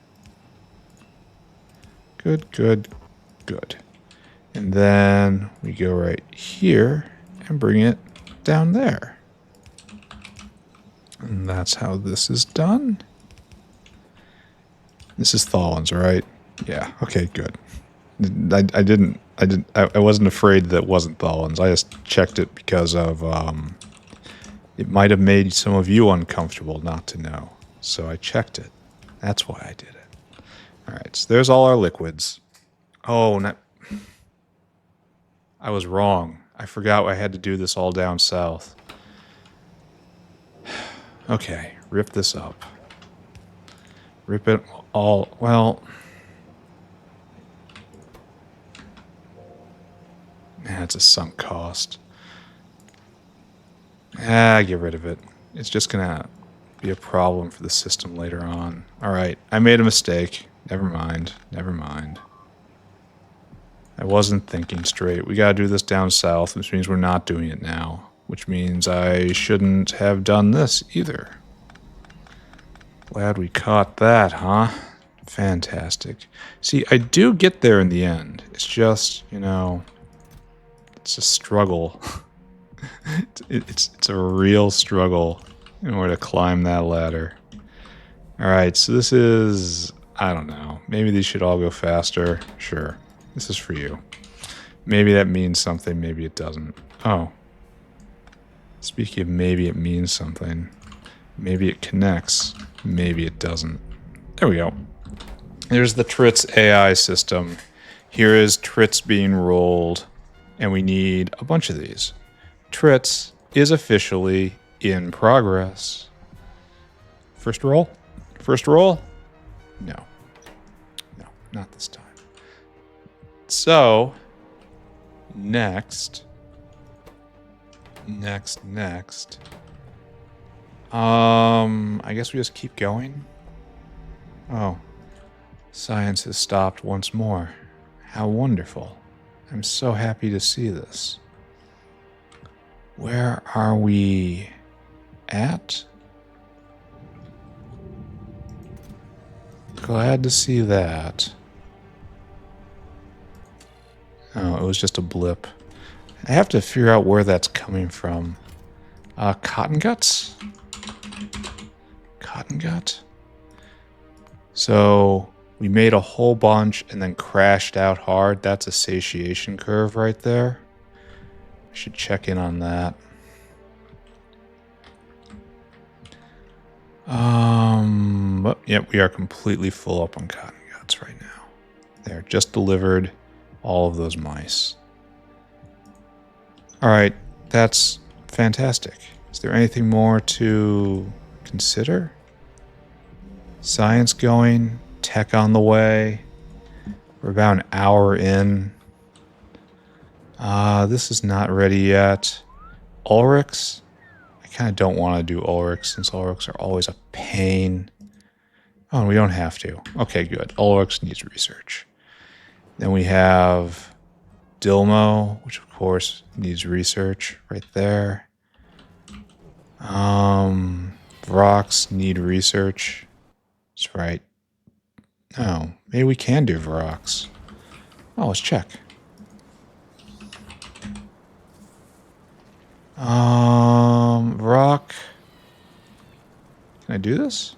Good, good, good. And then we go right here and bring it down there. And that's how this is done. This is Tholins, right? Yeah, okay, good. I wasn't afraid that it wasn't Tholins. I just checked it because of, it might have made some of you uncomfortable not to know. So I checked it. That's why I did it. Alright, so there's all our liquids. Oh, I was wrong. I forgot I had to do this all down south. Okay, rip this up. Rip it all, well... It's a sunk cost. Get rid of it. It's just gonna be a problem for the system later on. Alright, I made a mistake. Never mind. Never mind. I wasn't thinking straight. We gotta do this down south, which means we're not doing it now. Which means I shouldn't have done this either. Glad we caught that, huh? Fantastic. See, I do get there in the end. It's just, you know, it's a struggle. it's a real struggle in order to climb that ladder. Alright, so this is, I don't know. Maybe these should all go faster. Sure. This is for you. Maybe that means something, maybe it doesn't. Oh. Speaking of maybe it means something. Maybe it connects. Maybe it doesn't. There we go. There's the Trits AI system. Here is Trits being rolled. And we need a bunch of these. Trits is officially in progress. First roll? First roll? No. No, not this time. So, next. I guess we just keep going. Oh, science has stopped once more. How wonderful. I'm so happy to see this. Where are we at? Glad to see that. Oh, it was just a blip. I have to figure out where that's coming from. Cottonguts? Cottongut? So, we made a whole bunch and then crashed out hard. That's a satiation curve right there. I should check in on that. But, yep, we are completely full up on Cottonguts right now. There, just delivered all of those mice. Alright, that's fantastic. Is there anything more to consider? Science going, tech on the way. We're about an hour in. This is not ready yet. Ulrics? I kind of don't want to do Ulrics since Ulrics are always a pain. Oh, we don't have to. Okay, good. Ulrics needs research. Then we have Dilmo, which of course needs research right there. Vrauks need research. That's right. Oh, maybe we can do Vrauks. Oh, let's check. Vrauk. Can I do this?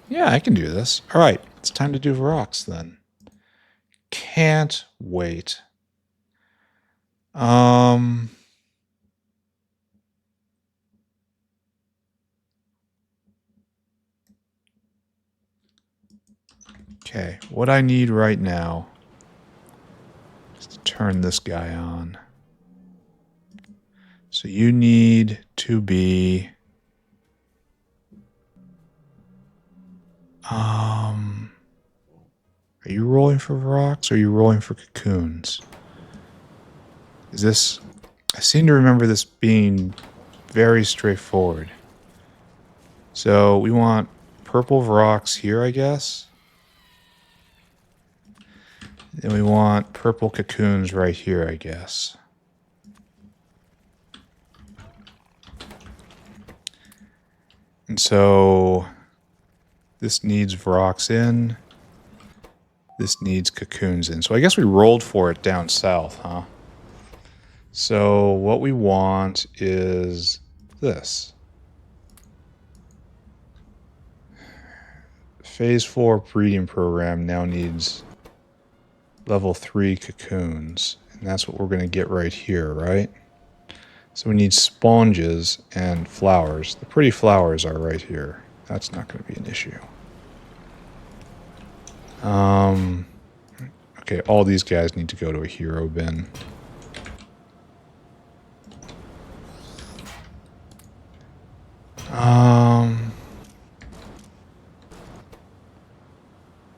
Yeah, I can do this. All right, it's time to do Vrauks then. Can't wait. Okay, what I need right now is to turn this guy on. So you need to be... Are you rolling for Vrauks or are you rolling for cocoons? Is this... I seem to remember this being very straightforward. So we want purple Vrauks here, I guess. Then we want purple cocoons right here, I guess. And so this needs Vrauks in. This needs cocoons in. So I guess we rolled for it down south, huh? So what we want is this. Phase 4 breeding program now needs level 3 cocoons. And that's what we're going to get right here, right? So we need sponges and flowers. The pretty flowers are right here. That's not going to be an issue. Okay, all these guys need to go to a hero bin.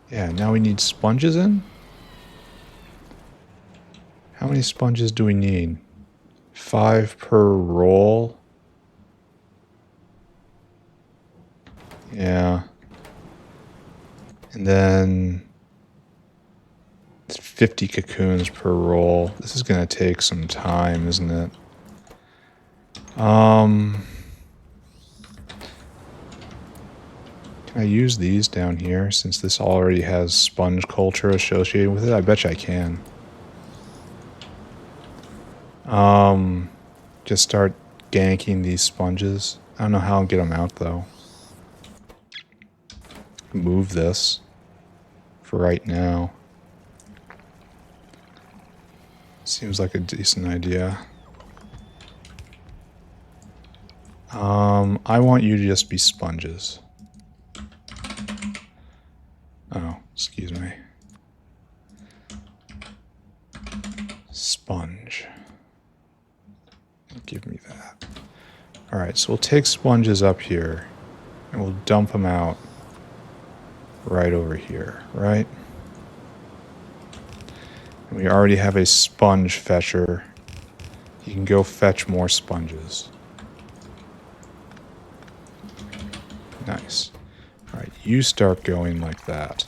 Yeah, now we need sponges in? How many sponges do we need? 5 per roll? Yeah. And then 50 cocoons per roll. This is going to take some time, isn't it? Can I use these down here since this already has sponge culture associated with it? I bet you I can. Just start ganking these sponges. I don't know how I'll get them out though. Move this for right now. Seems like a decent idea. I want you to just be sponges. Oh, excuse me. Sponge. Give me that. Alright, so we'll take sponges up here and we'll dump them out right over here, right? And we already have a sponge fetcher. You can go fetch more sponges. Nice. Alright, you start going like that.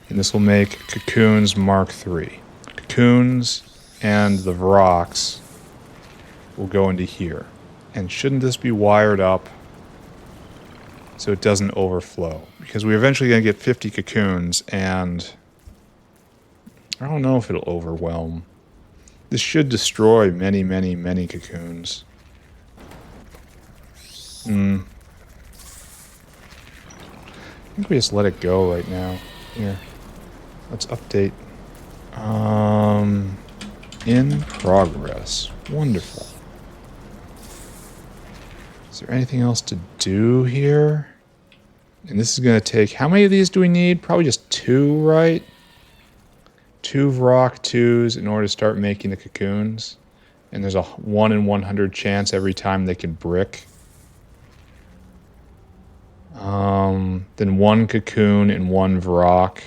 And this will make cocoons Mark III. Cocoons and the Vrauks will go into here. And shouldn't this be wired up so it doesn't overflow? Because we're eventually going to get 50 cocoons, and I don't know if it'll overwhelm. This should destroy many, many, many cocoons. I think we just let it go right now. Here. Let's update. In progress. Wonderful. Is there anything else to do here? And this is going to take... How many of these do we need? Probably just 2, right? 2 Vrauk 2s in order to start making the cocoons. And there's a 1 in 100 chance every time they can brick. Then 1 cocoon and 1 Vrauk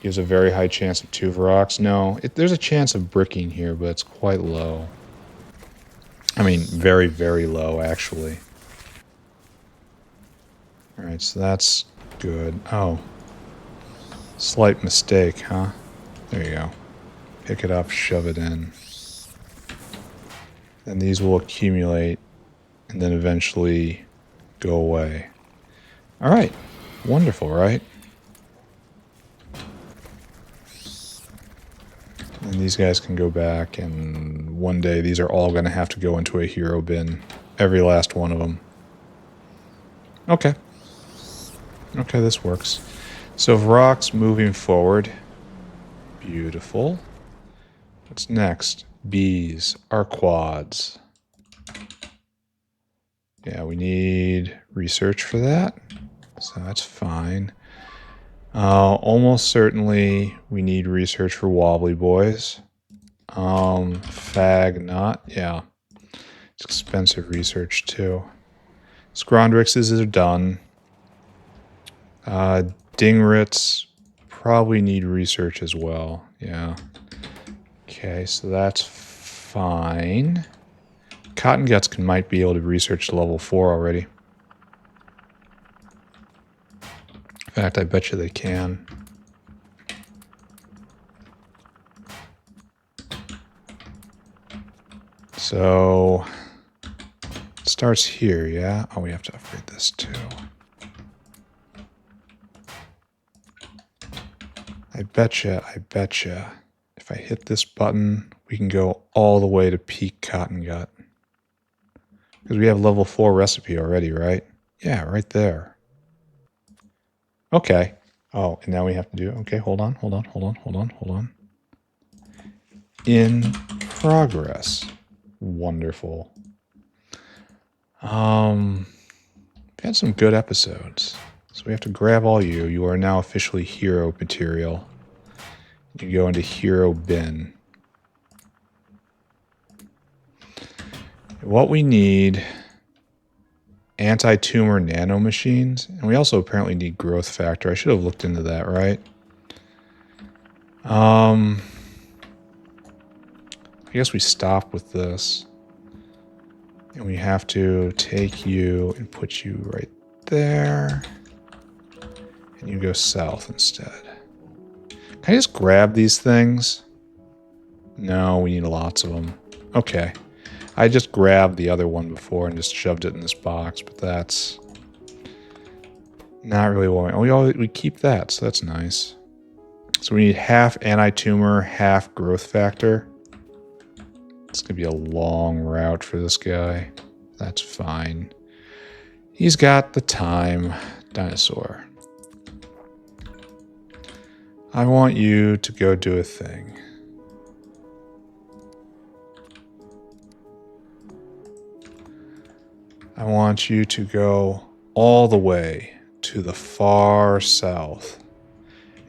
gives a very high chance of 2 Vrauks. No, there's a chance of bricking here, but it's quite low. I mean, very, very low, actually. Alright, so that's good. Oh. Slight mistake, huh? There you go. Pick it up, shove it in. Then these will accumulate, and then eventually go away. Alright. Wonderful, right? And these guys can go back, and one day these are all going to have to go into a hero bin. Every last one of them. Okay. Okay, this works. So Vrauk's moving forward. Beautiful. What's next? Bees. Our quads. Yeah, we need research for that. So that's fine. Almost certainly we need research for wobbly boys. Fag not. Yeah. It's expensive research too. Scrondrixes are done. Dingrits probably need research as well. Yeah. Okay, so that's fine. Cottonguts might be able to research to level 4 already. In fact, I bet you they can. So let's starts here, yeah? Oh, we have to upgrade this too. I betcha. If I hit this button, we can go all the way to peak Cottongut. Because we have level 4 recipe already, right? Yeah, right there. Okay. Oh, and now we have to do... Okay, hold on. In progress. Wonderful. We've had some good episodes. So we have to grab all you. You are now officially hero material. You go into hero bin. What we need... anti-tumor nanomachines. And we also apparently need growth factor. I should have looked into that, right? I guess we stop with this. And we have to take you and put you right there. And you go south instead. Can I just grab these things? No, we need lots of them. Okay. I just grabbed the other one before and just shoved it in this box, but that's not really what we keep that, so that's nice. So we need half anti-tumor, half growth factor. It's going to be a long route for this guy. That's fine. He's got the time. Dinosaur. I want you to go do a thing. I want you to go all the way to the far south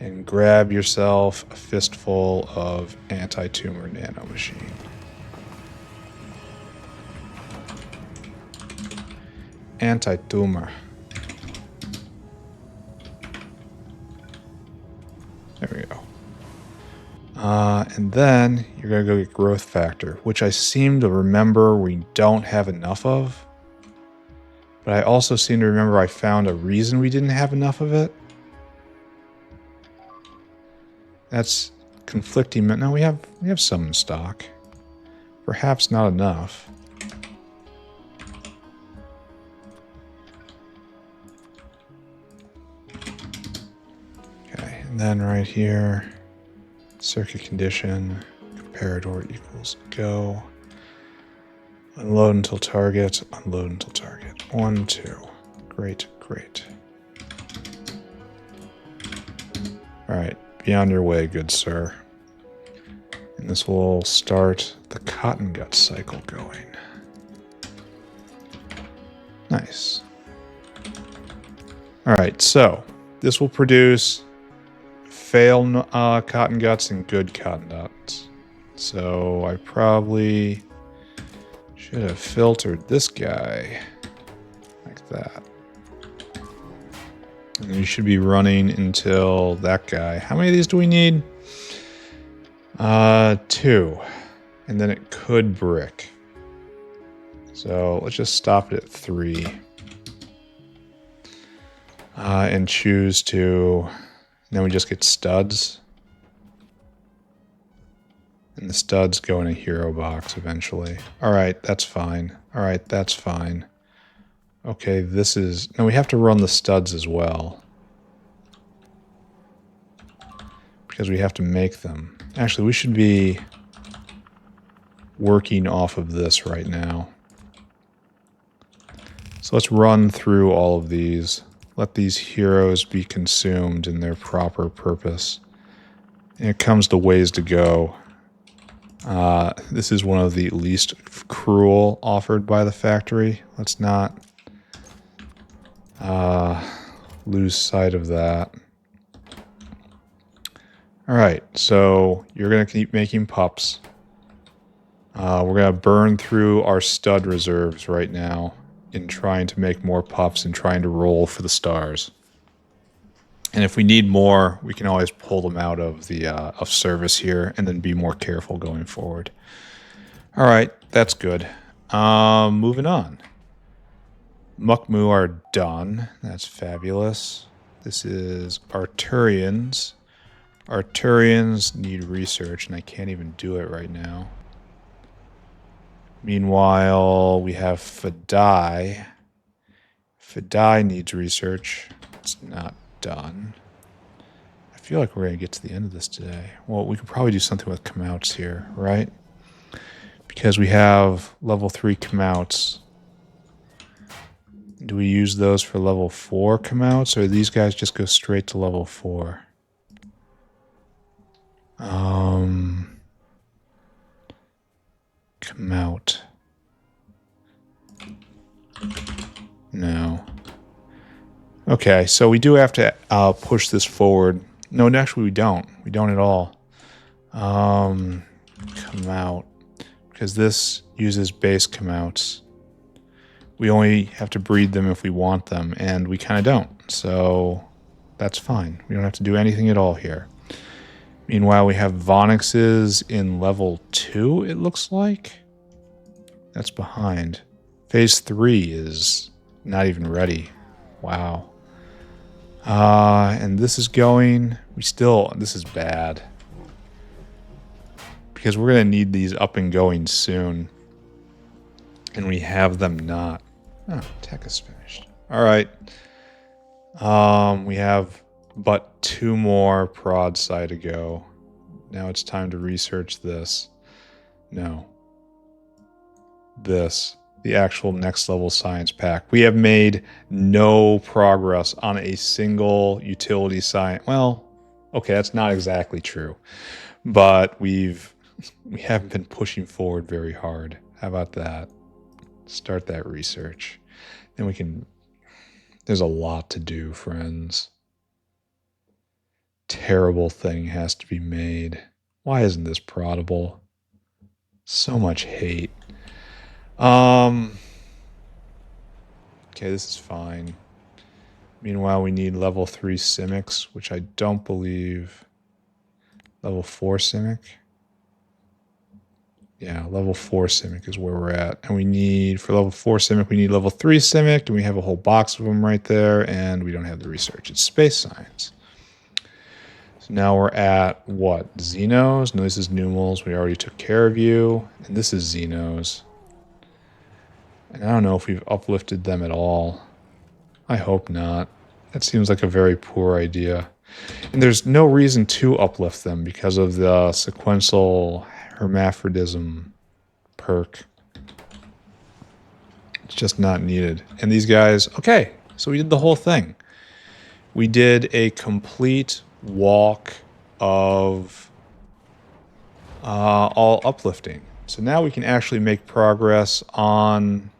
and grab yourself a fistful of anti-tumor nanomachine. Anti-tumor. There we go. And then you're going to go get growth factor, which I seem to remember we don't have enough of. But I also seem to remember I found a reason we didn't have enough of it. That's conflicting. No, we have some in stock. Perhaps not enough. Okay, and then right here, circuit condition, comparador equals go. Unload until target, unload until target. 1, 2. Great. Alright, be on your way, good sir. And this will start the Cottonguts cycle going. Nice. Alright, so this will produce fail Cottonguts and good Cottonguts. So I probably should have filtered this guy like that. And you should be running until that guy. How many of these do we need? 2. And then it could brick. So let's just stop it at 3. And choose to... Then we just get studs. And the studs go in a hero box eventually. Alright, that's fine. Okay, this is... No, we have to run the studs as well. Because we have to make them. Actually, we should be working off of this right now. So let's run through all of these. Let these heroes be consumed in their proper purpose. And it comes to ways to go. This is one of the least cruel offered by the factory. Let's not lose sight of that. Alright, so you're going to keep making pups. We're going to burn through our stud reserves right now in trying to make more pups and trying to roll for the stars. And if we need more, we can always pull them out of the of service here and then be more careful going forward. Alright, that's good. Moving on. Muckmoo are done. That's fabulous. This is Arturians. Arturians need research, and I can't even do it right now. Meanwhile, we have Fadai. Fadai needs research. It's not done. I feel like we're going to get to the end of this today. Well, we could probably do something with Kamouts here, right? Because we have level 3 Kamouts. Do we use those for level 4 Kamouts, or these guys just go straight to level 4? Kamout. No. Okay, so we do have to push this forward. No, actually we don't. We don't at all. Come out. Because this uses base Kamouts. We only have to breed them if we want them, and we kind of don't. So that's fine. We don't have to do anything at all here. Meanwhile, we have Vonixes in level 2, it looks like. That's behind. Phase 3 is not even ready. Wow. And this is going... This is bad. Because we're going to need these up and going soon. And we have them not. Oh, tech is finished. Alright. We have but 2 more Prodsci to go. Now it's time to research this. No. This. The actual next level science pack. We have made no progress on a single utility science. Well, okay, that's not exactly true. But we haven't been pushing forward very hard. How about that? Start that research. Then we can... There's a lot to do, friends. Terrible thing has to be made. Why isn't this proddable? So much hate. Okay, this is fine. Meanwhile, we need level 3 Simics, which I don't believe... Level 4 Simic? Yeah, level 4 Simic is where we're at. And we need, for level 4 Simic, we need level 3 Simic, and we have a whole box of them right there, and we don't have the research. It's space science. So now we're at, what, Xenos? No, this is Numels. We already took care of you. And this is Xenos. And I don't know if we've uplifted them at all. I hope not. That seems like a very poor idea. And there's no reason to uplift them because of the sequential hermaphrodism perk. It's just not needed. And these guys, okay, so we did the whole thing. We did a complete walk of all uplifting. So now we can actually make progress on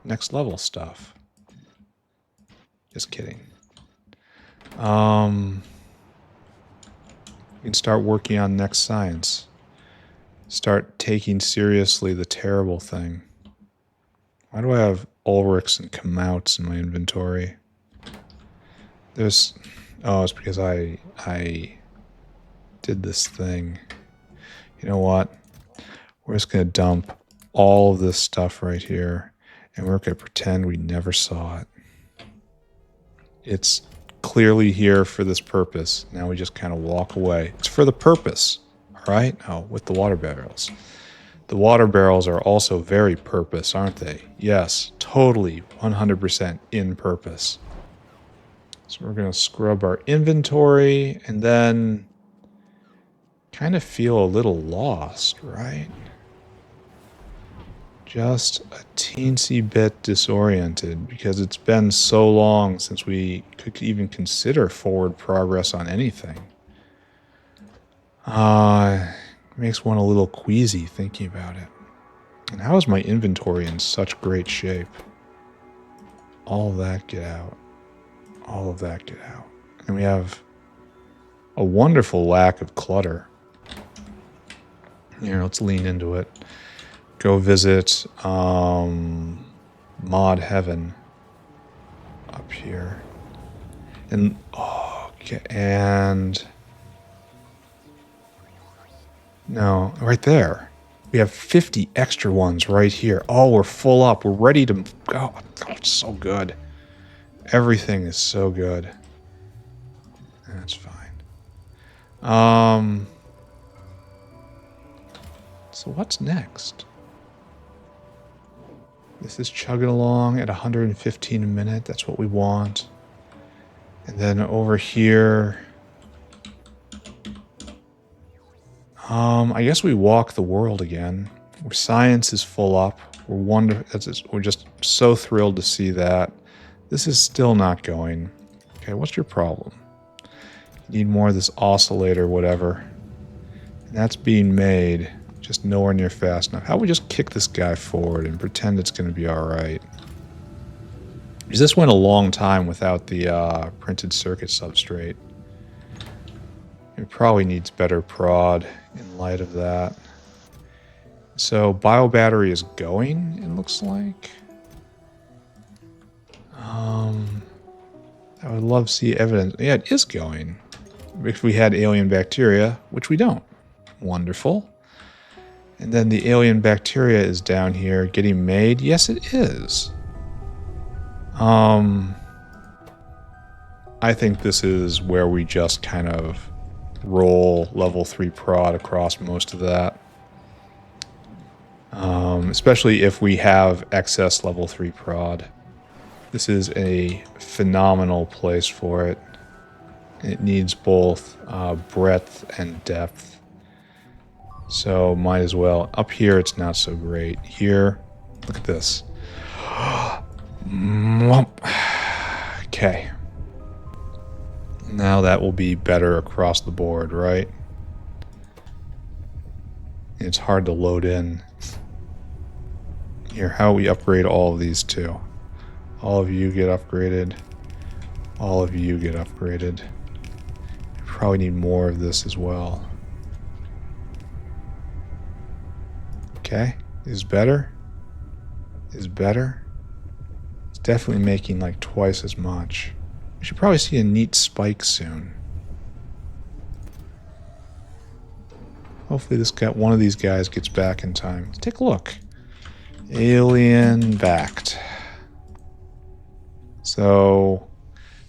next level stuff. Just kidding. We can start working on next science. Start taking seriously the terrible thing. Why do I have Ulrichs and Kamouts in my inventory? There's... Oh, it's because I did this thing. You know what? We're just going to dump all of this stuff right here, and we're going to pretend we never saw it. It's clearly here for this purpose. Now we just kind of walk away. It's for the purpose, all right? Oh, with the water barrels. The water barrels are also very purpose, aren't they? Yes, totally, 100% in purpose. So we're going to scrub our inventory and then kind of feel a little lost, right? Just a teensy bit disoriented because it's been so long since we could even consider forward progress on anything. Makes one a little queasy thinking about it. And how is my inventory in such great shape? All of that get out. All of that get out. And we have a wonderful lack of clutter. Here, let's lean into it. Go visit Mod Heaven up here. And okay, and no, right there. We have 50 extra ones right here. Oh, we're full up. We're ready to go. Oh, it's so good. Everything is so good. That's fine. So what's next? This is chugging along at 115 a minute. That's what we want. And then over here, I guess we walk the world again. Where science is full up. We're just so thrilled to see that. This is still not going. Okay, what's your problem? You need more of this oscillator, whatever. And that's being made, just nowhere near fast enough. How about we just kick this guy forward and pretend it's going to be alright? Because this went a long time without the printed circuit substrate. It probably needs better prod in light of that. So biobattery is going, it looks like. I would love to see evidence. Yeah, it is going. If we had alien bacteria, which we don't. Wonderful. And then the alien bacteria is down here getting made. Yes, it is. I think this is where we just kind of roll level 3 prod across most of that. Especially if we have excess level 3 prod. This is a phenomenal place for it. It needs both breadth and depth. So might as well. Up here it's not so great. Here, look at this. Okay. Now that will be better across the board, right? It's hard to load in. Here, how do we upgrade all of these too? All of you get upgraded. All of you get upgraded. You probably need more of this as well. Okay, is better? Is better? It's definitely making like twice as much. We should probably see a neat spike soon. Hopefully one of these guys gets back in time. Let's take a look. Alien backed. So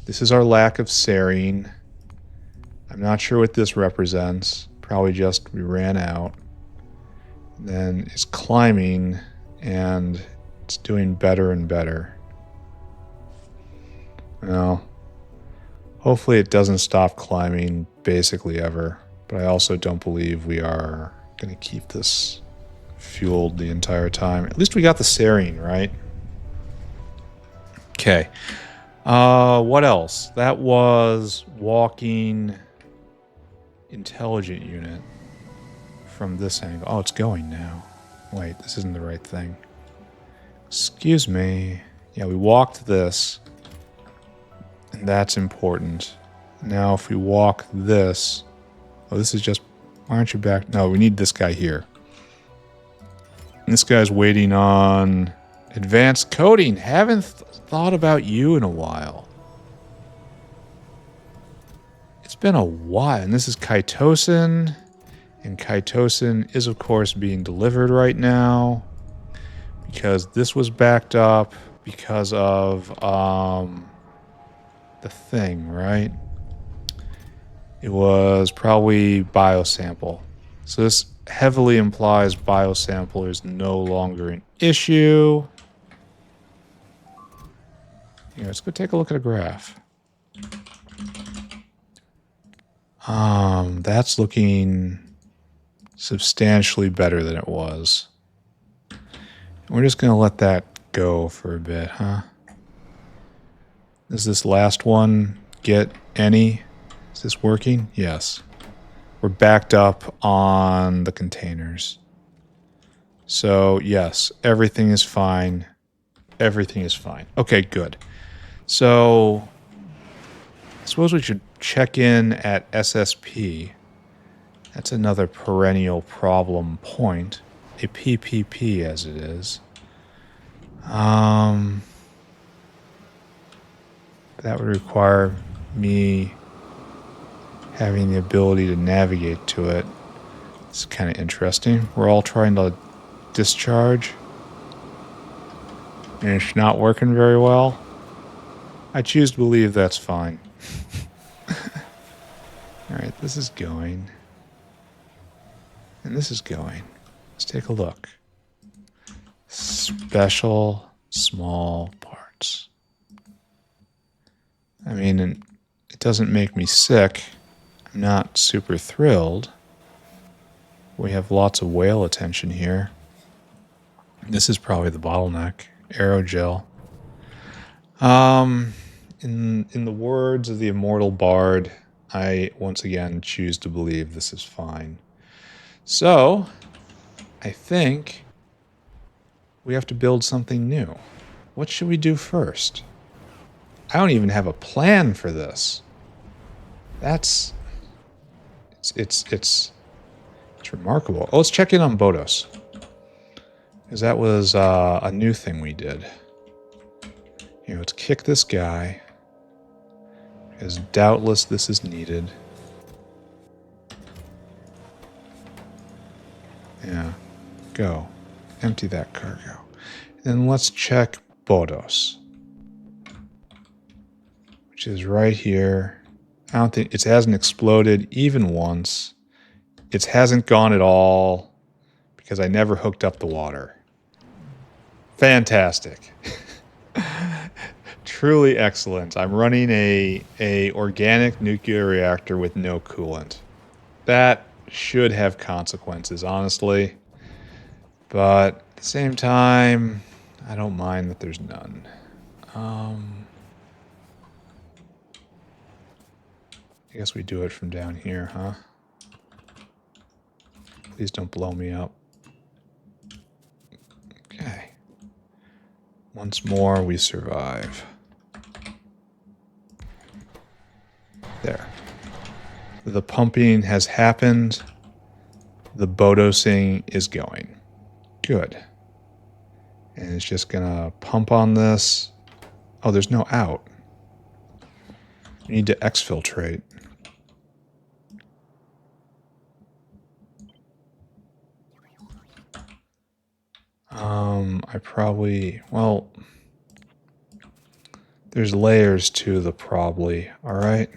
this is our lack of serine. I'm not sure what this represents. Probably just we ran out. And then it's climbing and it's doing better and better. Well, hopefully it doesn't stop climbing basically ever. But I also don't believe we are going to keep this fueled the entire time. At least we got the serine, right? Okay. What else? That was walking intelligent unit from this angle. Oh, it's going now. Wait, this isn't the right thing. Excuse me. Yeah, we walked this. And that's important. Now, if we walk this... Oh, this is just... Why aren't you back? No, we need this guy here. And this guy's waiting on advanced coding. Haven't thought about you in a while. It's been a while. And this is chitosan. And chitosan is, of course, being delivered right now. Because this was backed up because of the thing, right? It was probably biosample. So this heavily implies biosample is no longer an issue. Here, let's go take a look at a graph. That's looking substantially better than it was. We're just going to let that go for a bit, huh? Does this last one get any? Is this working? Yes. We're backed up on the containers. So, yes, everything is fine. Everything is fine. Okay, good. So, I suppose we should check in at SSP. That's another perennial problem point. A PPP, as it is. That would require me having the ability to navigate to it. It's kind of interesting. We're all trying to discharge. And it's not working very well. I choose to believe that's fine. Alright, this is going. And this is going. Let's take a look. special small parts. I mean, it doesn't make me sick. I'm not super thrilled. We have lots of whale attention here. This is probably the bottleneck. Aerogel. In the words of the immortal bard, I once again choose to believe this is fine. So, I think we have to build something new. What should we do first? I don't even have a plan for this. It's remarkable. Oh, let's check in on Bhoddos. Because that was a new thing we did. Here, let's kick this guy. Because doubtless this is needed. Yeah. Go. Empty that cargo. And then let's check Bhoddos. Which is right here. I don't think it hasn't exploded even once. It hasn't gone at all because I never hooked up the water. Fantastic. Truly excellent. I'm running a organic nuclear reactor with no coolant. That should have consequences, honestly. But at the same time, I don't mind that there's none. I guess we do it from down here, huh? Please don't blow me up. Okay. Once more, we survive. There. The pumping has happened. The Bhoddosing is going. Good. And it's just gonna pump on this. Oh, there's no out. We need to exfiltrate. I probably, well, there's layers to the probably, all right?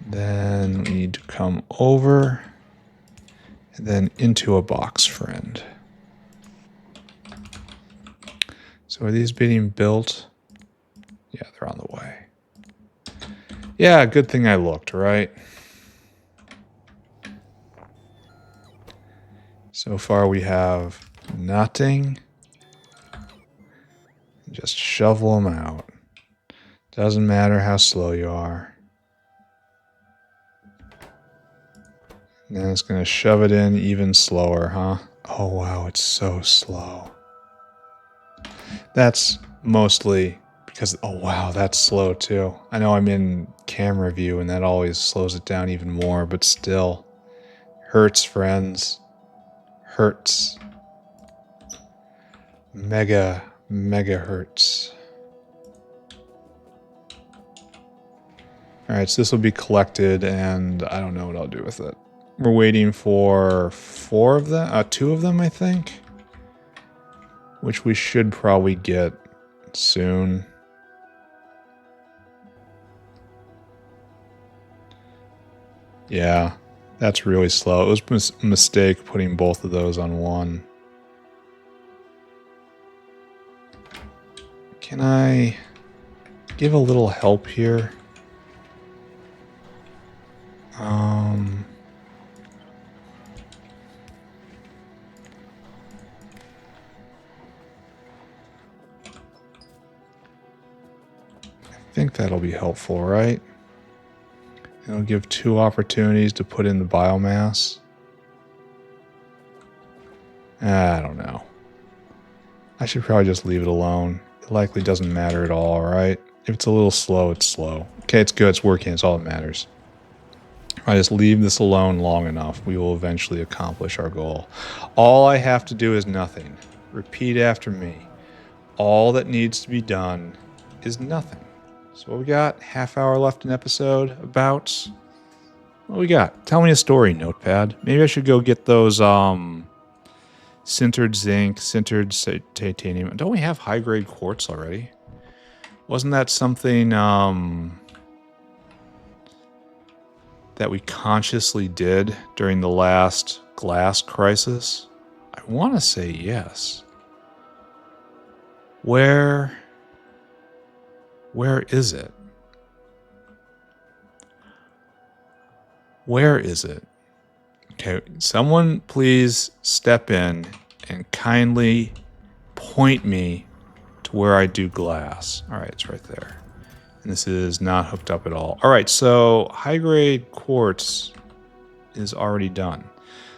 Then we need to come over and then into a box friend. So are these being built? Yeah, they're on the way. Yeah, good thing I looked, right? So far we have nothing. Just shovel them out. Doesn't matter how slow you are. And then it's going to shove it in even slower, huh? Oh, wow, it's so slow. That's mostly because, oh, wow, that's slow too. I know I'm in camera view and that always slows it down even more, but still. Hurts, friends. Hurts. Mega hurts. Alright, so this will be collected and I don't know what I'll do with it. We're waiting for 4 of them, 2 of them, I think. Which we should probably get soon. Yeah, that's really slow. It was a mistake putting both of those on one. Can I give a little help here? I think that'll be helpful, right? It'll give 2 opportunities to put in the biomass. I don't know. I should probably just leave it alone. It likely doesn't matter at all, right? If it's a little slow, it's slow. Okay, it's good, it's working, it's all that matters. If I just leave this alone long enough, we will eventually accomplish our goal. All I have to do is nothing. Repeat after me. All that needs to be done is nothing. So what we got? Half hour left in episode, about. What we got? Tell me a story, Notepad. Maybe I should go get those sintered zinc, sintered titanium. Don't we have high grade quartz already? Wasn't that something that we consciously did during the last glass crisis? I want to say yes. Where is it? Where is it? Okay, someone please step in and kindly point me to where I do glass. All right, it's right there. And this is not hooked up at all. All right, so high-grade quartz is already done.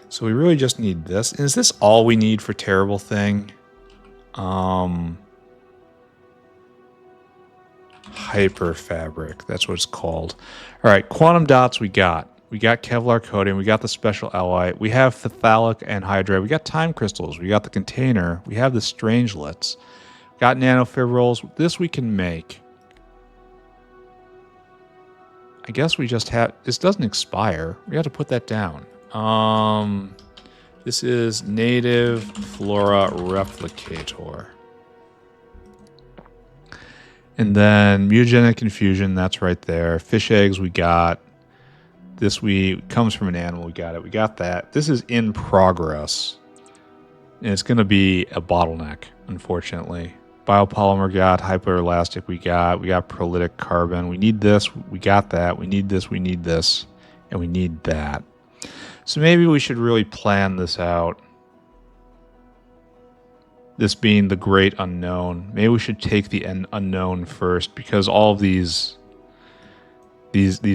So we really just need this. Is this all we need for Terrible Thing? Hyper fabric, that's what it's called. All right, quantum dots we got. We got Kevlar coating, we got the special alloy, we have phthalic and hydride, we got time crystals, we got the container, we have the strangelets, got nanofibrils. This we can make. I guess we just have, this doesn't expire. We have to put that down. This is native flora replicator. And then mutagenic infusion, that's right there. Fish eggs we got. This comes from an animal, we got it. We got that. This is in progress. And it's going to be a bottleneck, unfortunately. Biopolymer got, hyperelastic we got prolytic carbon. We need this, we got that. We need this, we need this, and we need that. So maybe we should really plan this out. This being the great unknown. Maybe we should take the unknown first, because all of these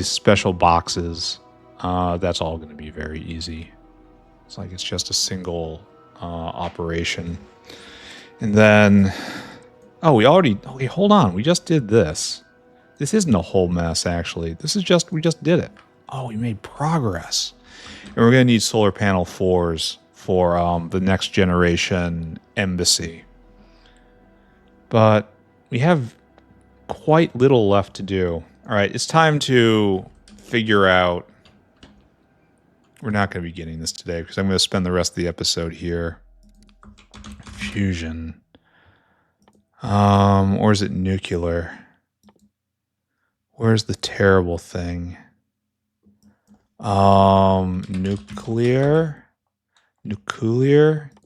special boxes, that's all going to be very easy. It's like it's just a single operation. And then, okay, hold on. We just did this. This isn't a whole mess, actually. This is just, we just did it. Oh, we made progress. And we're going to need solar panel 4s for the next generation embassy. But we have quite little left to do. All right, it's time to figure out. We're not going to be getting this today because I'm going to spend the rest of the episode here. Fusion. Or is it nuclear? Where's the terrible thing? Nuclear?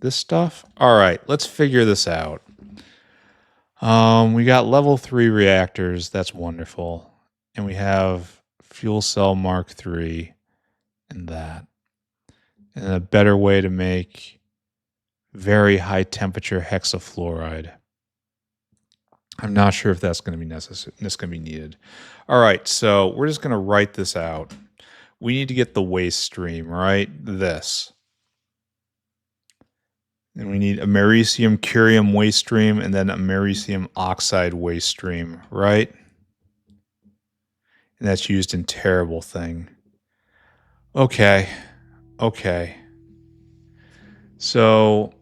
This stuff? All right, let's figure this out. We got level 3 reactors. That's wonderful. And we have fuel cell Mark III and that. And a better way to make very high temperature hexafluoride. I'm not sure if that's going to be necessary. That's going to be needed. All right, so we're just going to write this out. We need to get the waste stream, right? This. And we need americium curium waste stream and then americium oxide waste stream, right? And that's used in Terrible Thing. Okay. So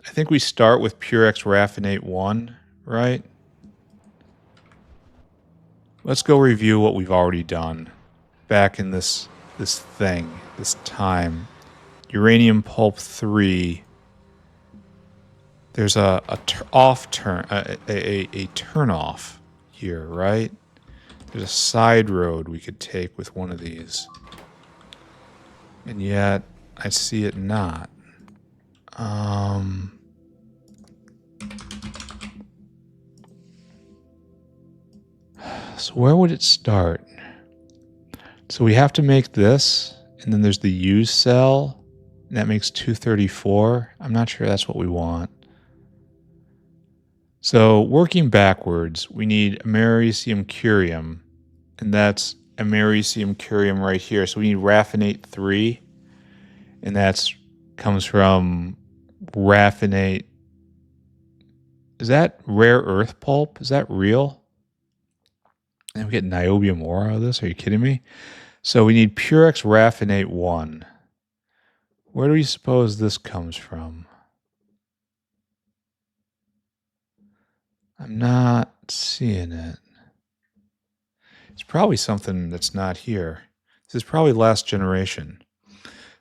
I think we start with Purex Raffinate 1, right? Let's go review what we've already done back in this time. Uranium Pulp 3. There's a turn off here, right? There's a side road we could take with one of these. And yet I see it not. So where would it start? So we have to make this, and then there's the use cell, and that makes 234. I'm not sure that's what we want. So working backwards, we need americium curium, and that's americium curium right here. So we need raffinate 3, and that's comes from raffinate. Is that rare earth pulp? Is that real? And we get niobium ore out of this? Are you kidding me? So we need Purex Raffinate 1. Where do we suppose this comes from? I'm not seeing it. It's probably something that's not here. This is probably last generation.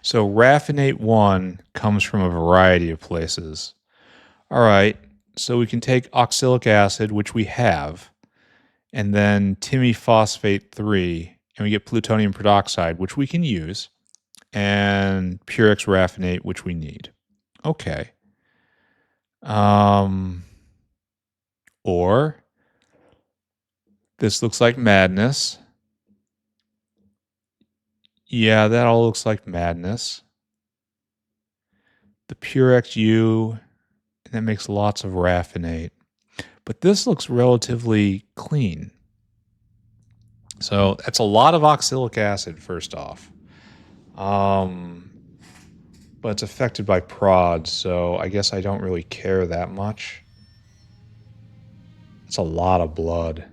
So Raffinate 1 comes from a variety of places. All right, so we can take oxalic acid, which we have, and then timiphosphate 3, and we get plutonium peroxide, which we can use. and Purex raffinate, which we need. Okay. Or this looks like madness. Yeah, that all looks like madness. The Purex U, and that makes lots of raffinate. But this looks relatively clean. So that's a lot of oxalic acid, first off. But it's affected by prods, so I guess I don't really care that much. It's a lot of blood.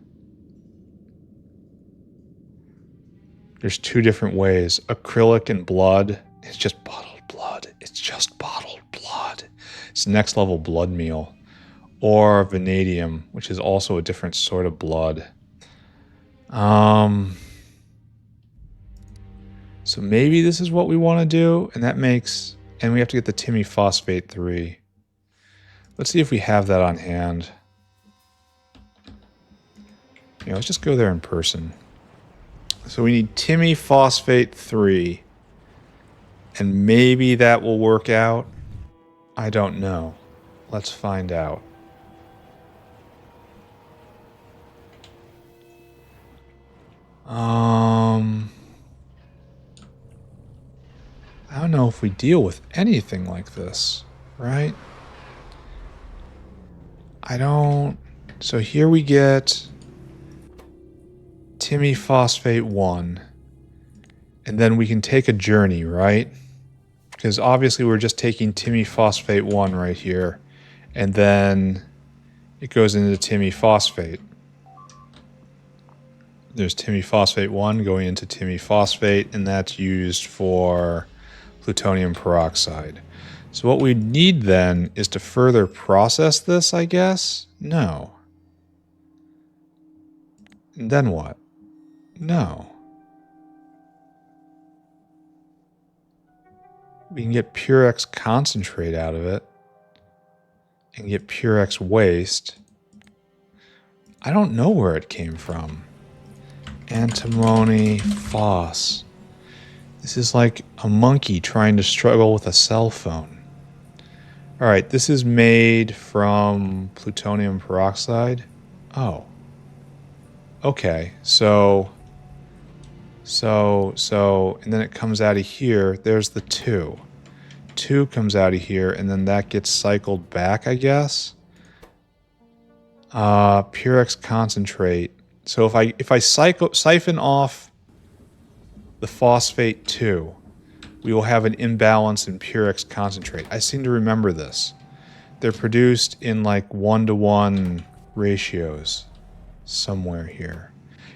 There's two different ways. Acrylic and blood. It's just bottled blood. It's just bottled blood. It's next level blood meal. Or vanadium, which is also a different sort of blood. So maybe this is what we want to do, and that makes... And we have to get the timiphosphate 3. Let's see if we have that on hand. Yeah, let's just go there in person. So we need timiphosphate 3. And maybe that will work out. I don't know. Let's find out. I don't know if we deal with anything like this, right? I don't... So here we get timiphosphate 1. And then we can take a journey, right? Because obviously we're just taking timiphosphate 1 right here. And then it goes into timiphosphate. There's timiphosphate 1 going into timiphosphate, and that's used for plutonium peroxide. So what we need then is to further process this, I guess? No. And then what? No. We can get Purex concentrate out of it and get Purex waste. I don't know where it came from. Antimony phos. This is like a monkey trying to struggle with a cell phone. Alright, this is made from plutonium peroxide. Oh. Okay, so, and then it comes out of here. There's the 2. 2 comes out of here, and then that gets cycled back, I guess. Purex concentrate. So if I siphon off the phosphate 2, we will have an imbalance in Purex concentrate. I seem to remember this. They're produced in like 1-to-1 ratios somewhere here.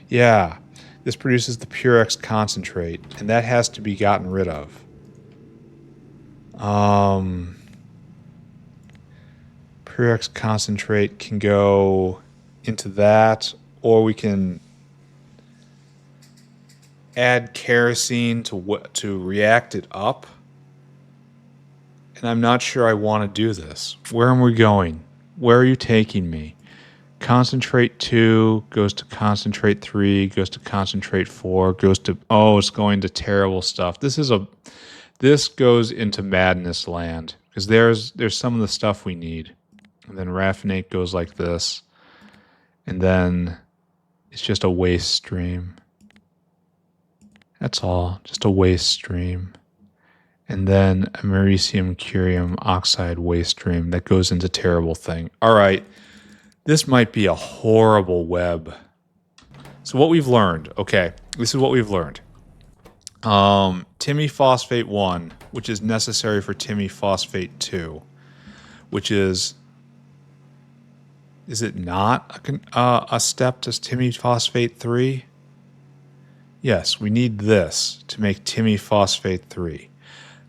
Yeah, this produces the Purex concentrate, and that has to be gotten rid of. Purex concentrate can go into that, or we can add kerosene to react it up. And I'm not sure I want to do this. Where am we going? Where are you taking me? Concentrate 2 goes to concentrate 3, goes to concentrate 4, goes to... Oh, it's going to terrible stuff. This goes into madness land. Because there's some of the stuff we need. And then raffinate goes like this. And then it's just a waste stream. That's all. Just a waste stream. And then americium curium oxide waste stream that goes into terrible thing. All right. This might be a horrible web. So what we've learned. Okay. This is what we've learned. Timiphosphate 1, which is necessary for timiphosphate 2, which is it not a step to timiphosphate 3? Yes, we need this to make timiphosphate 3.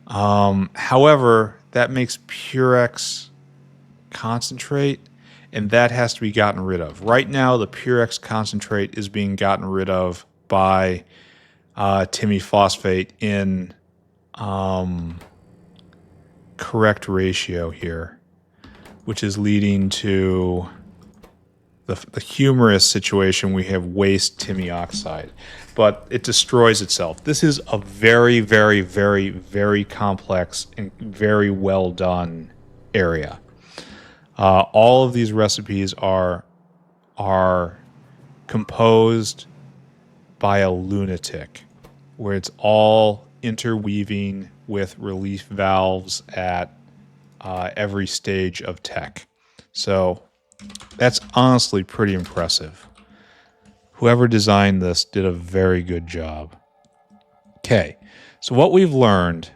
However, that makes Purex concentrate, and that has to be gotten rid of. Right now, the Purex concentrate is being gotten rid of by timiphosphate in correct ratio here, which is leading to the humorous situation, we have waste Timmy oxide, but it destroys itself. This is a very, very, very, very complex and very well done area. All of these recipes are composed by a lunatic, where it's all interweaving with relief valves at every stage of tech. So that's honestly pretty impressive. Whoever designed this did a very good job. Okay, so what we've learned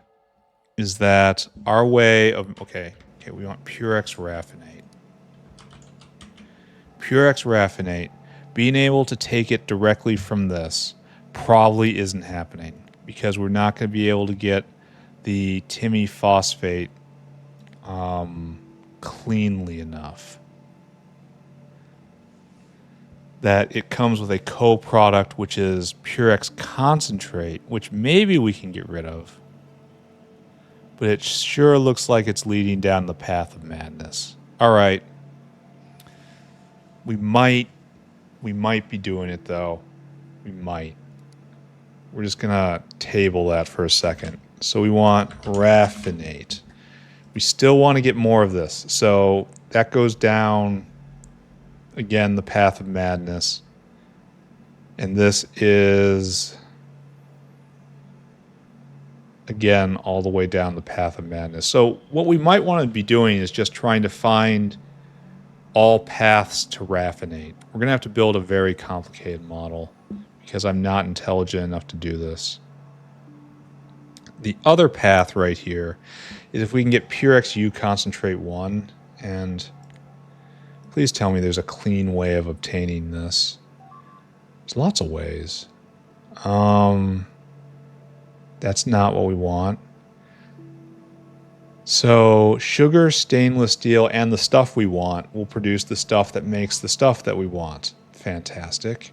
is that our way of, okay, we want Purex raffinate. Purex raffinate, being able to take it directly from this probably isn't happening because we're not going to be able to get the Timmy phosphate cleanly enough. That it comes with a co-product, which is Purex concentrate, which maybe we can get rid of. But it sure looks like it's leading down the path of madness. All right. We might be doing it, though. We might. We're just going to table that for a second. So we want raffinate. We still want to get more of this. So that goes down, again, the path of madness. And this is, again, all the way down the path of madness. So what we might want to be doing is just trying to find all paths to raffinate. We're going to have to build a very complicated model because I'm not intelligent enough to do this. The other path right here is if we can get Purex U concentrate 1, and please tell me there's a clean way of obtaining this. There's lots of ways. That's not what we want. So sugar, stainless steel, and the stuff we want will produce the stuff that makes the stuff that we want. Fantastic.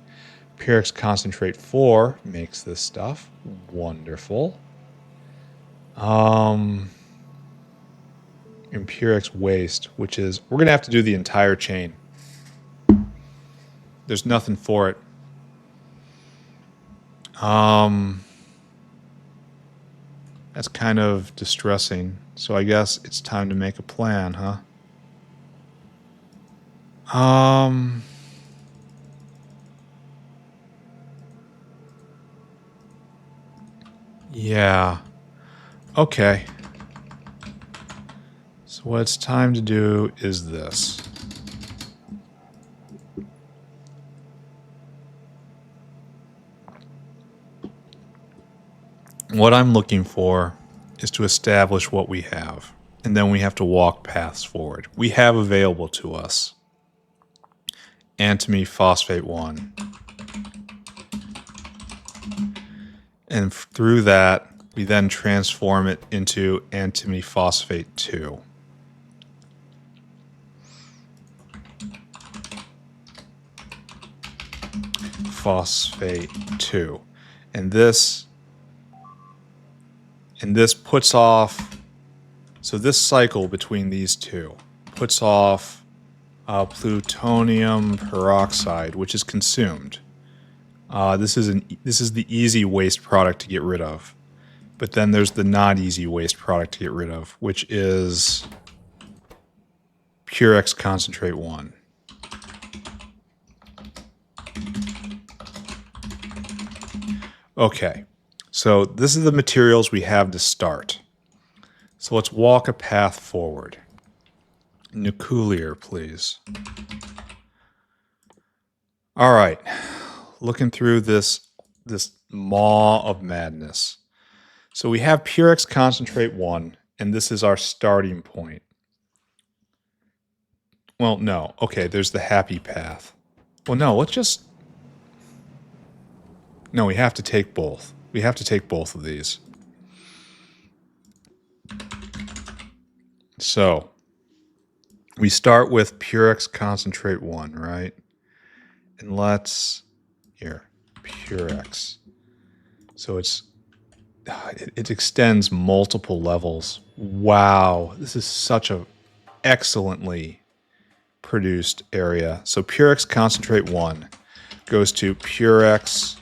Purex concentrate 4 makes this stuff. Wonderful. And Purex waste, which is, we're going to have to do the entire chain. There's nothing for it. That's kind of distressing. So I guess it's time to make a plan, huh? Yeah. Okay. So what it's time to do is this. What I'm looking for is to establish what we have, and then we have to walk paths forward. We have available to us antimony phosphate 1. And through that, we then transform it into antimony phosphate 2. Phosphate 2. And this puts off, so this cycle between these two puts off plutonium peroxide, which is consumed. This is the easy waste product to get rid of. But then there's the not easy waste product to get rid of, which is Purex concentrate 1. Okay, so this is the materials we have to start. So let's walk a path forward. Nuclear, please. All right, looking through this maw of madness. So we have Purex concentrate 1, and this is our starting point. Well, no. Okay, there's the happy path. Well, no, let's just... No, we have to take both. We have to take both of these. So, we start with Purex concentrate 1, right? And let's... Here, Purex. So it extends multiple levels. Wow, this is such a excellently produced area. So Purex concentrate 1 goes to Purex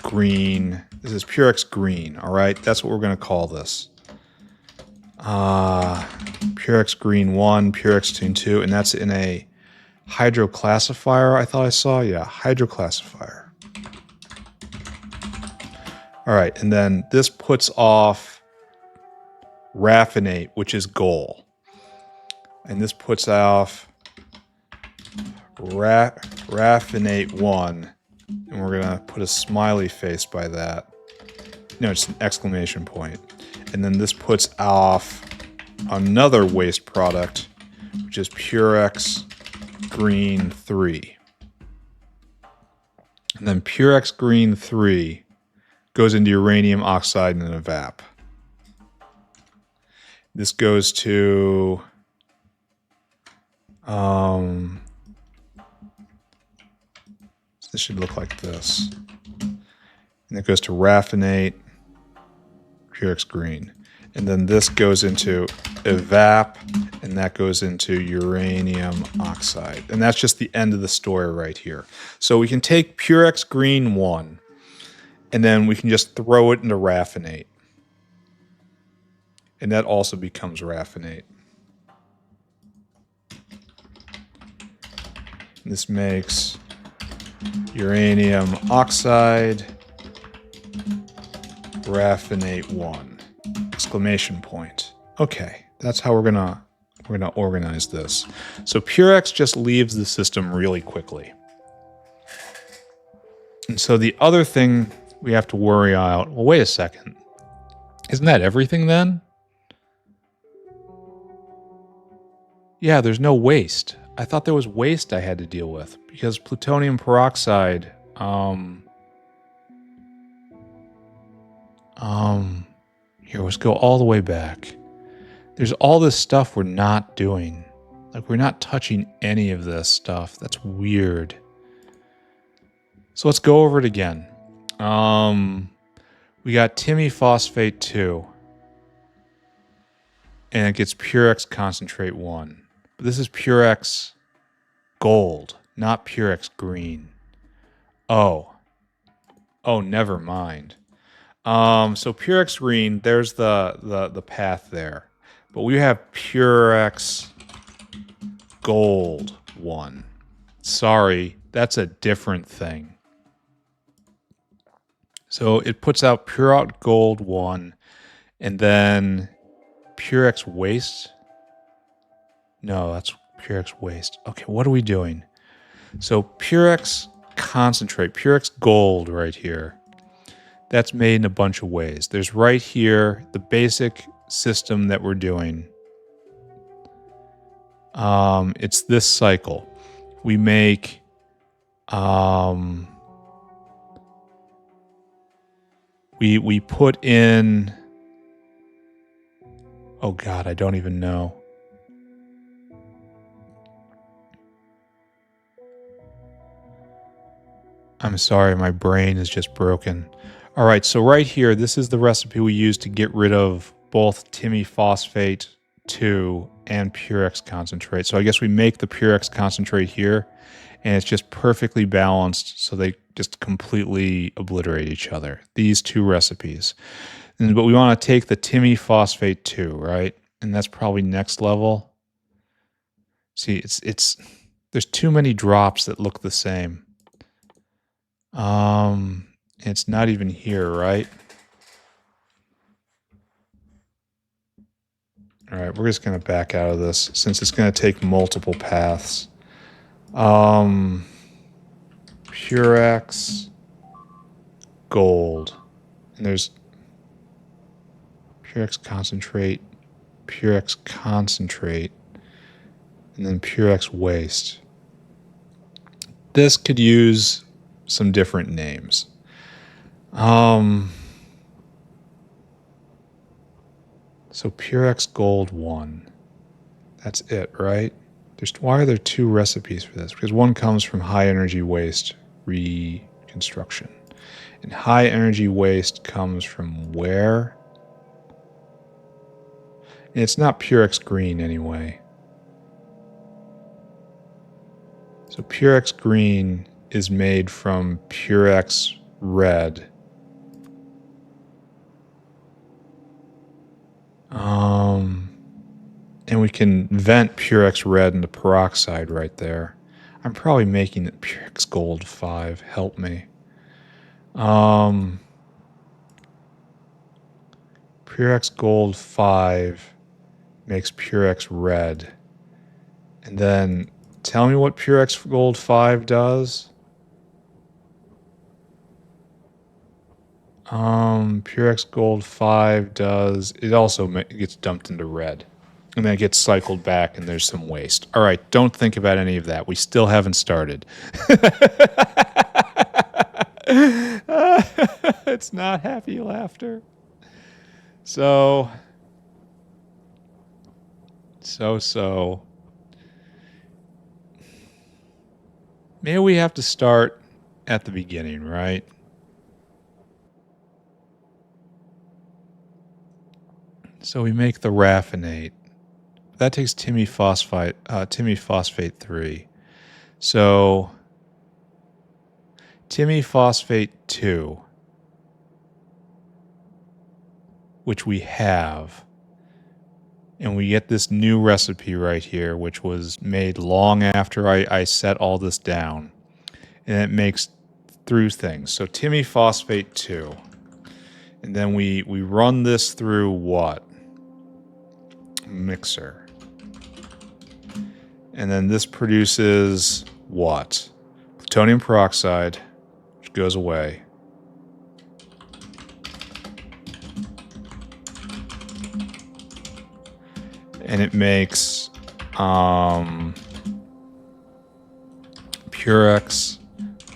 green. This is Purex green, all right? That's what we're going to call this. Purex green 1, Purex tune 2, and that's in a hydroclassifier, I thought I saw. Yeah, hydroclassifier. All right, and then this puts off raffinate, which is goal. And this puts off raffinate 1. And we're going to put a smiley face by that. No, it's an exclamation point. And then this puts off another waste product, which is Purex green 3. And then Purex green 3 goes into uranium oxide and an evap. This goes to this should look like this. And it goes to raffinate, Purex green. And then this goes into evap, and that goes into uranium oxide. And that's just the end of the story right here. So we can take Purex green 1, and then we can just throw it into raffinate. And that also becomes raffinate. This makes uranium oxide, raffinate 1, exclamation point. Okay, that's how we're gonna organize this. So Purex just leaves the system really quickly. And so the other thing we have to worry out, well, wait a second. Isn't that everything then? Yeah, there's no waste. I thought there was waste I had to deal with because plutonium peroxide, here, let's go all the way back. There's all this stuff we're not doing. Like, we're not touching any of this stuff. That's weird. So let's go over it again. We got Timmy phosphate 2. And it gets Purex concentrate 1. But this is Purex gold, not Purex green. Oh, never mind. So Purex green, there's the path there. But we have Purex gold 1. Sorry, that's a different thing. So it puts out Purex gold 1, and then Purex waste. No, that's Purex waste. Okay, what are we doing? So Purex concentrate, Purex gold right here. That's made in a bunch of ways. There's right here the basic system that we're doing. It's this cycle. We make we put in, oh God, I don't even know. I'm sorry, my brain is just broken. All right, so right here, this is the recipe we use to get rid of both Timmy phosphate 2 and Purex concentrate. So I guess we make the Purex concentrate here, and it's just perfectly balanced, so they just completely obliterate each other. These two recipes. But we want to take the Timmy phosphate 2, right? And that's probably next level. See, it's there's too many drops that look the same. It's not even here, right? All right, we're just going to back out of this since it's going to take multiple paths. Purex gold. And there's Purex concentrate, and then Purex waste. This could use some different names. So Purex gold 1. That's it, right? Why are there 2 recipes for this? Because one comes from high energy waste reconstruction. And high energy waste comes from where? And it's not Purex green anyway. So Purex green is made from Purex red. And we can vent Purex red into peroxide right there. I'm probably making it Purex gold 5. Help me. Purex gold 5 makes Purex red. And then tell me what Purex gold 5 does. Purex gold 5 does, it also gets dumped into red. And then it gets cycled back and there's some waste. All right, don't think about any of that. We still haven't started. It's not happy laughter. So. Maybe we have to start at the beginning, right? So we make the raffinate. That takes phosphate 3. So phosphate 2, which we have. And we get this new recipe right here, which was made long after I set all this down. And it makes through things. So phosphate 2. And then we run this through what? Mixer. And then this produces what? Plutonium peroxide, which goes away. And it makes Purex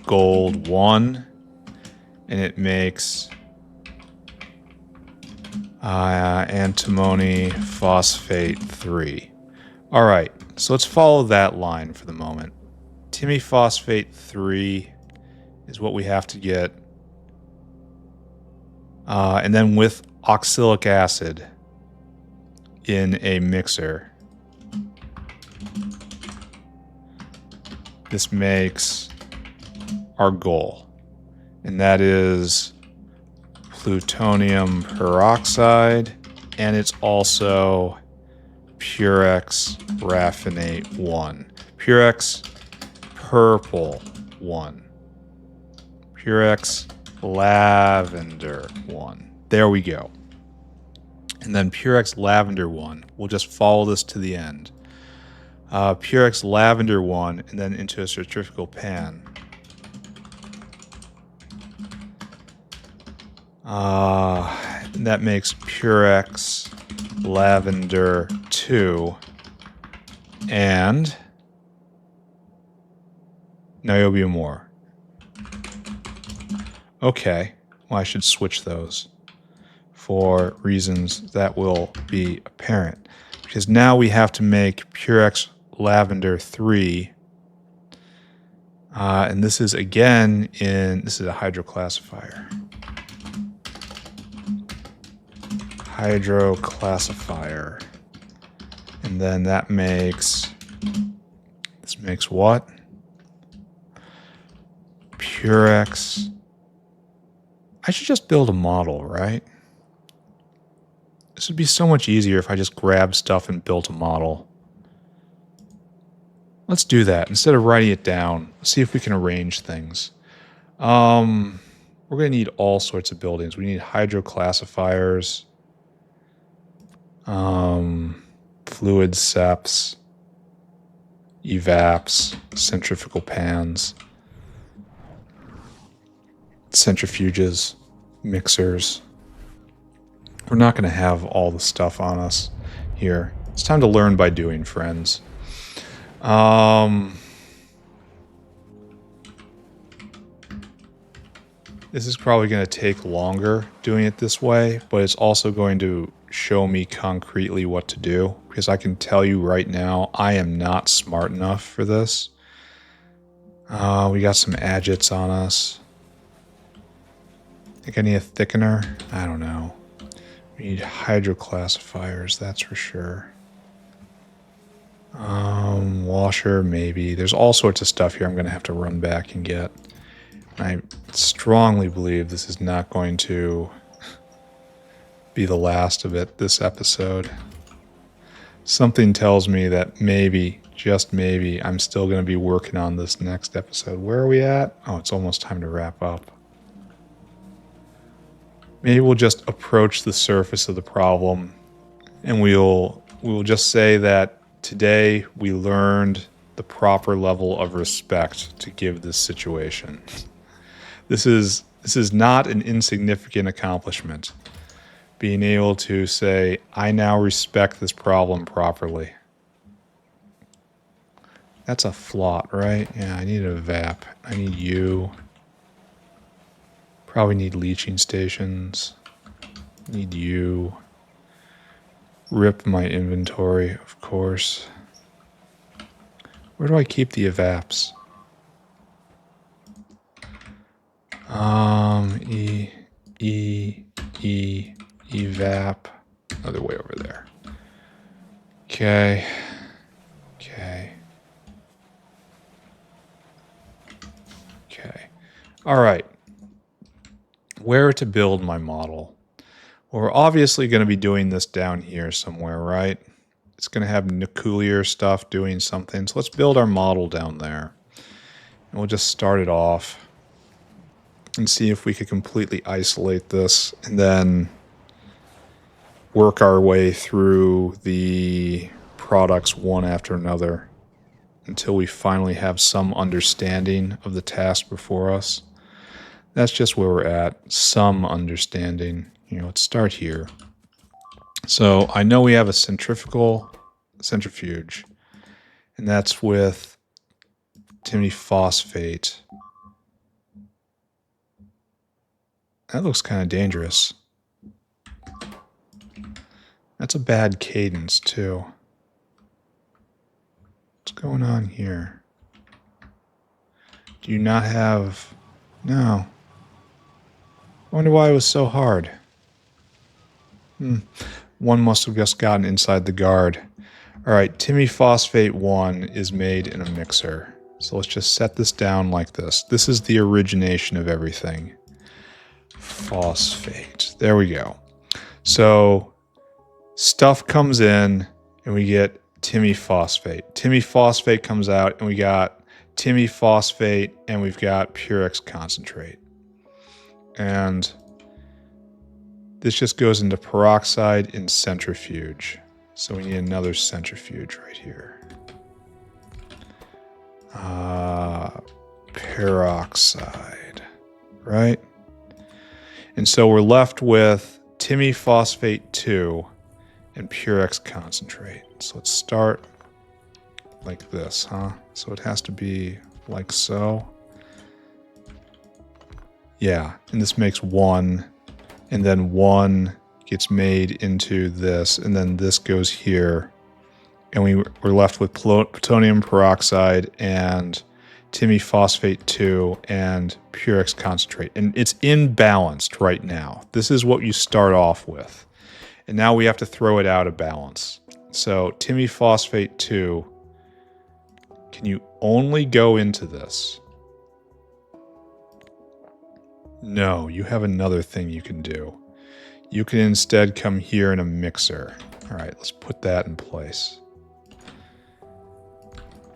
gold 1. And it makes antimony phosphate 3. All right, so let's follow that line for the moment. Phosphate 3 is what we have to get. And then with oxalic acid in a mixer, this makes our goal. And that is plutonium peroxide, and it's also Purex raffinate 1. Purex purple 1. Purex lavender 1. There we go. And then Purex lavender 1. We'll just follow this to the end. Purex lavender 1, and then into a centrifugal pan. And that makes Purex lavender 2. And niobium more. Okay, well, I should switch those for reasons that will be apparent. Because now we have to make Purex lavender 3. And this is again this is a hydroclassifier. Hydroclassifier. And then that makes, this makes what? Purex. I should just build a model, right? This would be so much easier if I just grabbed stuff and built a model. Let's do that. Instead of writing it down, let's see if we can arrange things. We're going to need all sorts of buildings. We need hydroclassifiers, fluid seps, evaps, centrifugal pans, centrifuges, mixers. We're not going to have all the stuff on us here. It's time to learn by doing, friends. This is probably going to take longer doing it this way, but it's also going to show me concretely what to do, because I can tell you right now, I am not smart enough for this. We got some agits on us. Think I need a thickener? I don't know. We need hydroclassifiers, that's for sure. Washer, maybe. There's all sorts of stuff here I'm going to have to run back and get. I strongly believe this is not going to be the last of it this episode. Something tells me that maybe, just maybe, I'm still going to be working on this next episode. Where are we at? Oh, it's almost time to wrap up. Maybe we'll just approach the surface of the problem, and we'll just say that today we learned the proper level of respect to give this situation. This is not an insignificant accomplishment. Being able to say, I now respect this problem properly. That's a flot, right? Yeah, I need a VAP. I need you. Probably need leaching stations. Need you. Rip my inventory, of course. Where do I keep the evaps? Evap. Other way over there. Okay. All right. Where to build my model? Well, we're obviously going to be doing this down here somewhere, right? It's going to have nuclear stuff doing something. So let's build our model down there. And we'll just start it off and see if we could completely isolate this and then work our way through the products one after another until we finally have some understanding of the task before us. That's just where we're at, some understanding. Let's start here. So I know we have a centrifuge, and that's with antimony phosphate. That looks kind of dangerous. That's a bad cadence, too. What's going on here? Do you not have... No. I wonder why it was so hard. One must have just gotten inside the guard. Alright, Timmy Phosphate 1 is made in a mixer. So let's just set this down like this. This is the origination of everything. Phosphate. There we go. So, stuff comes in, and we get Timmy Phosphate. Timmy Phosphate comes out, and we got Timmy Phosphate, and we've got Purex Concentrate. And this just goes into peroxide in centrifuge. So we need another centrifuge right here. Peroxide, right? And so we're left with Timmy Phosphate 2 and Purex Concentrate. So let's start like this, huh? So it has to be like so. Yeah, and this makes 1, and then 1 gets made into this, and then this goes here, and we're left with plutonium peroxide and Timmy Phosphate 2 and Purex Concentrate. And it's imbalanced right now. This is what you start off with. And now we have to throw it out of balance. So Timmy Phosphate 2, can you only go into this? No, you have another thing you can do. You can instead come here in a mixer. All right, let's put that in place.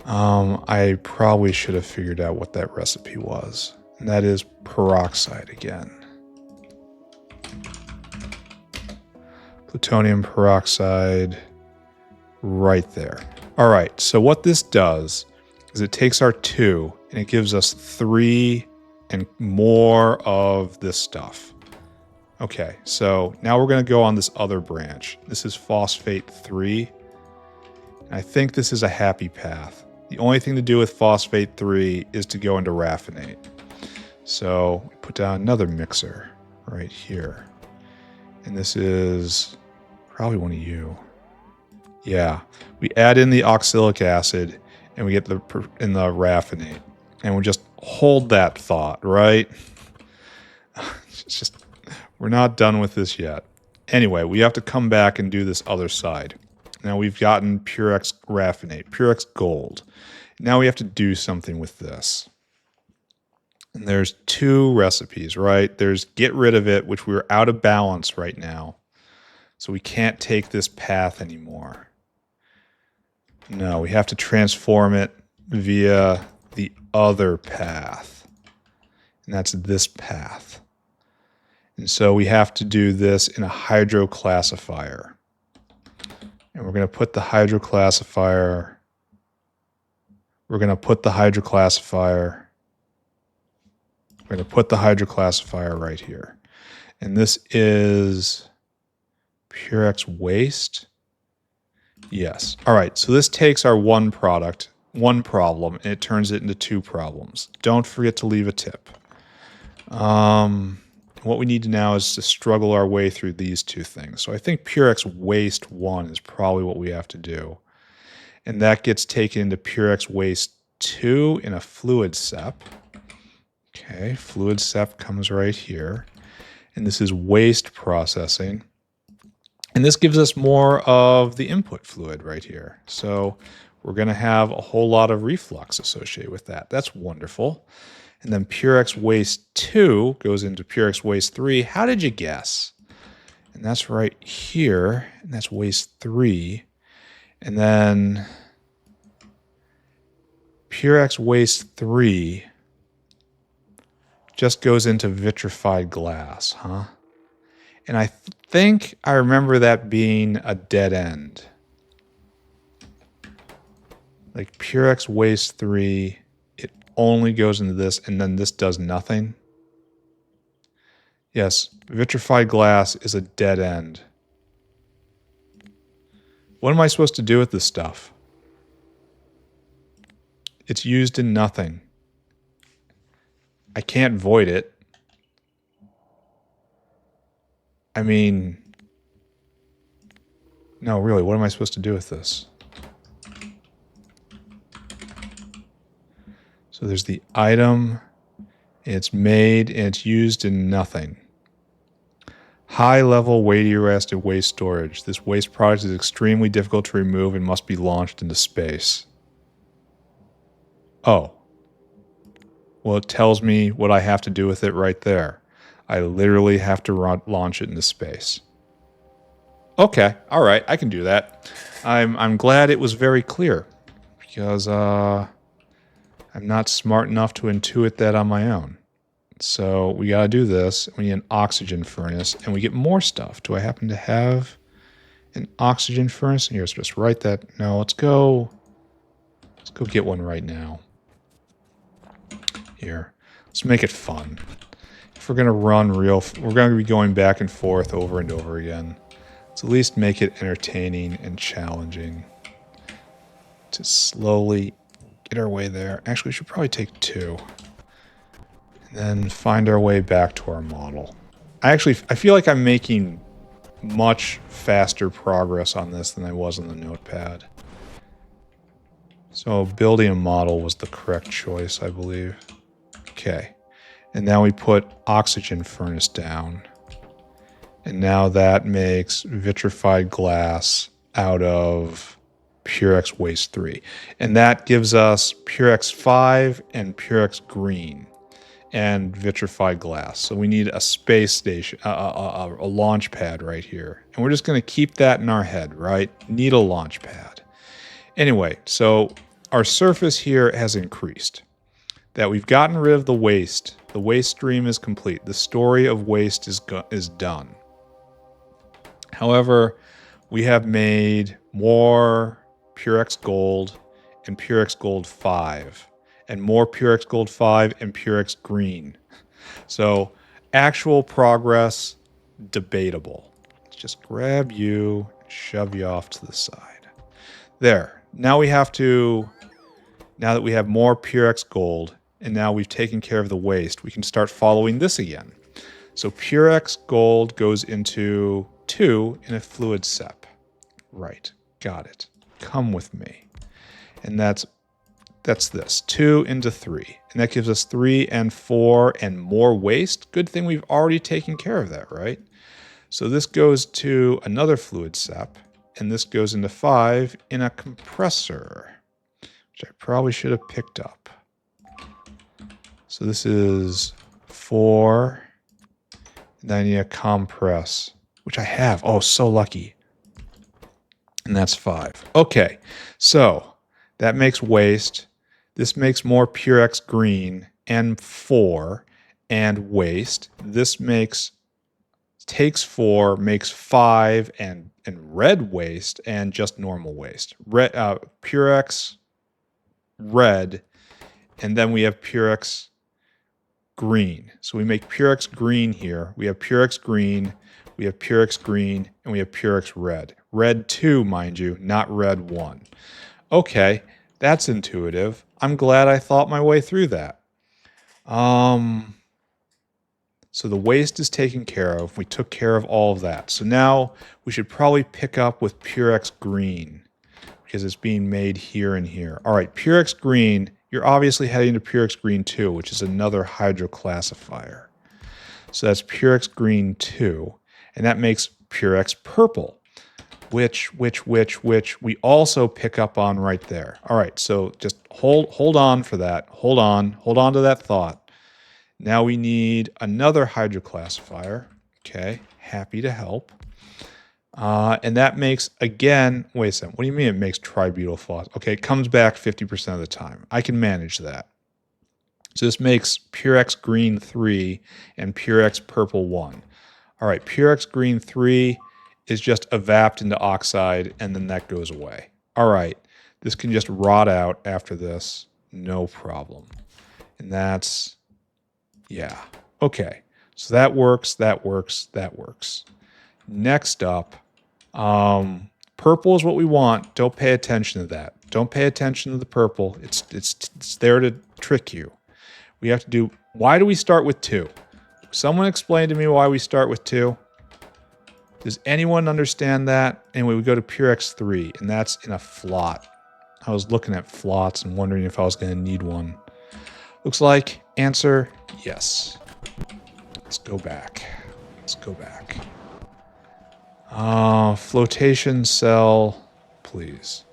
I probably should have figured out what that recipe was. And that is peroxide again. Plutonium peroxide right there. All right, so what this does is it takes our 2 and it gives us 3 and more of this stuff. Okay, so now we're going to go on this other branch. This is phosphate 3. And I think this is a happy path. The only thing to do with phosphate 3 is to go into raffinate. So we put down another mixer right here. And this is probably one of you. Yeah, we add in the oxalic acid and we get the raffinate. And we just hold that thought, right? It's just, we're not done with this yet. Anyway, we have to come back and do this other side. Now we've gotten Purex Raffinate, Purex Gold. Now we have to do something with this. And there's two recipes, right? There's get rid of it, which we're out of balance right now. So we can't take this path anymore. No, we have to transform it via the other path. And that's this path. And so we have to do this in a hydro classifier. And we're going to put the hydro classifier. We're going to put the hydro classifier. We're going to put the hydro classifier right here. And this is Purex waste. Yes. All right. So this takes our one product, one problem, and it turns it into two problems. Don't forget to leave a tip. What we need to now is to struggle our way through these two things. So I think Purex Waste 1 is probably what we have to do. And that gets taken into Purex Waste 2 in a fluid sep. Okay, fluid sep comes right here. And this is waste processing. And this gives us more of the input fluid right here. So we're going to have a whole lot of reflux associated with that. That's wonderful. And then Purex Waste 2 goes into Purex Waste 3. How did you guess? And that's right here. And that's Waste 3. And then Purex Waste 3 just goes into vitrified glass, huh? And I think I remember that being a dead end. Like Purex Waste 3... only goes into this, and then this does nothing. Yes, vitrified glass is a dead end. What am I supposed to do with this stuff? It's used in nothing. I can't void it. I mean... no, really, what am I supposed to do with this? So there's the item, it's made, and it's used in nothing. High-level weighty arrested waste storage. This waste product is extremely difficult to remove and must be launched into space. Oh. Well, it tells me what I have to do with it right there. I literally have to launch it into space. Okay, all right, I can do that. I'm glad it was very clear, because I'm not smart enough to intuit that on my own. So we got to do this. We need an oxygen furnace, and we get more stuff. Do I happen to have an oxygen furnace? Here, let's just write that. No, let's go get one right now. Here, let's make it fun. If we're going to run we're going to be going back and forth over and over again. Let's at least make it entertaining and challenging to slowly get our way there. Actually, we should probably take 2. And then find our way back to our model. I feel like I'm making much faster progress on this than I was on the notepad. So building a model was the correct choice, I believe. Okay. And now we put oxygen furnace down. And now that makes vitrified glass out of Purex Waste 3. And that gives us Purex 5 and Purex Green and vitrified glass. So we need a space station, a launch pad right here. And we're just going to keep that in our head, right? Need a launch pad. Anyway, so our surface here has increased. That we've gotten rid of the waste. The waste stream is complete. The story of waste is done. However, we have made more Purex Gold and Purex Gold 5, and more Purex Gold 5 and Purex Green. So, actual progress, debatable. Let's just grab you, shove you off to the side. There. Now we have to, now that we have more Purex Gold, and now we've taken care of the waste, we can start following this again. So Purex Gold goes into 2 in a fluid sep. Right. Got it. Come with me. And that's this. 2 into 3. And that gives us 3 and 4 and more waste. Good thing we've already taken care of that, right? So this goes to another fluid sep, and this goes into 5 in a compressor, which I probably should have picked up. So this is 4, and then I need a compress, which I have. Oh, so lucky. And that's 5. Okay, so that makes waste. This makes more Purex green and 4 and waste. This takes 4, makes 5 and red waste and just normal waste. Purex red, and then we have Purex green. So we make Purex green here. We have Purex green, we have Purex green, and we have Purex red. Red 2, mind you, not red 1. Okay, that's intuitive. I'm glad I thought my way through that. So the waste is taken care of. We took care of all of that. So now we should probably pick up with Purex green because it's being made here and here. All right, Purex green, you're obviously heading to Purex green 2, which is another hydroclassifier. So that's Purex green 2, and that makes Purex purple, which we also pick up on right there. All right, so just hold on for that. Hold on to that thought. Now we need another hydroclassifier. Okay, happy to help. And that makes, again, wait a second, what do you mean it makes tributyl phos? Okay, it comes back 50% of the time. I can manage that. So this makes Purex green 3 and Purex purple 1. All right, Purex green 3 is just evapped into oxide, and then that goes away. All right, this can just rot out after this, no problem. And that's, yeah, okay. So that works, that works, that works. Next up, purple is what we want. Don't pay attention to that. Don't pay attention to the purple. It's there to trick you. We have to do, why do we start with 2? Someone explain to me why we start with 2. Does anyone understand that? Anyway, we go to Purex 3, and that's in a flot. I was looking at flots and wondering if I was going to need one. Looks like answer, yes. Let's go back. Let's go back. Flotation cell, please.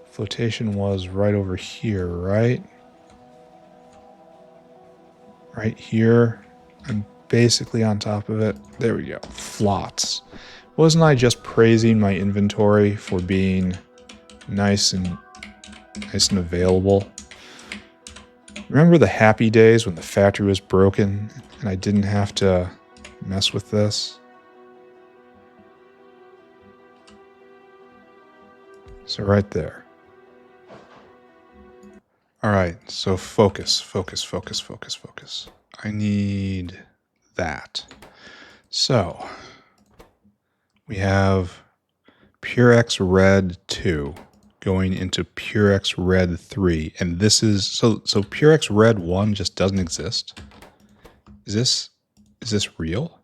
Flotation was right over here, right? Right here. I'm basically on top of it. There we go. Flots. Wasn't I just praising my inventory for being nice and available? Remember the happy days when the factory was broken and I didn't have to mess with this? So right there. All right, so focus. I need that. So we have Purex red 2 going into Purex red 3, and this is so Purex red 1 just doesn't exist. Is this real?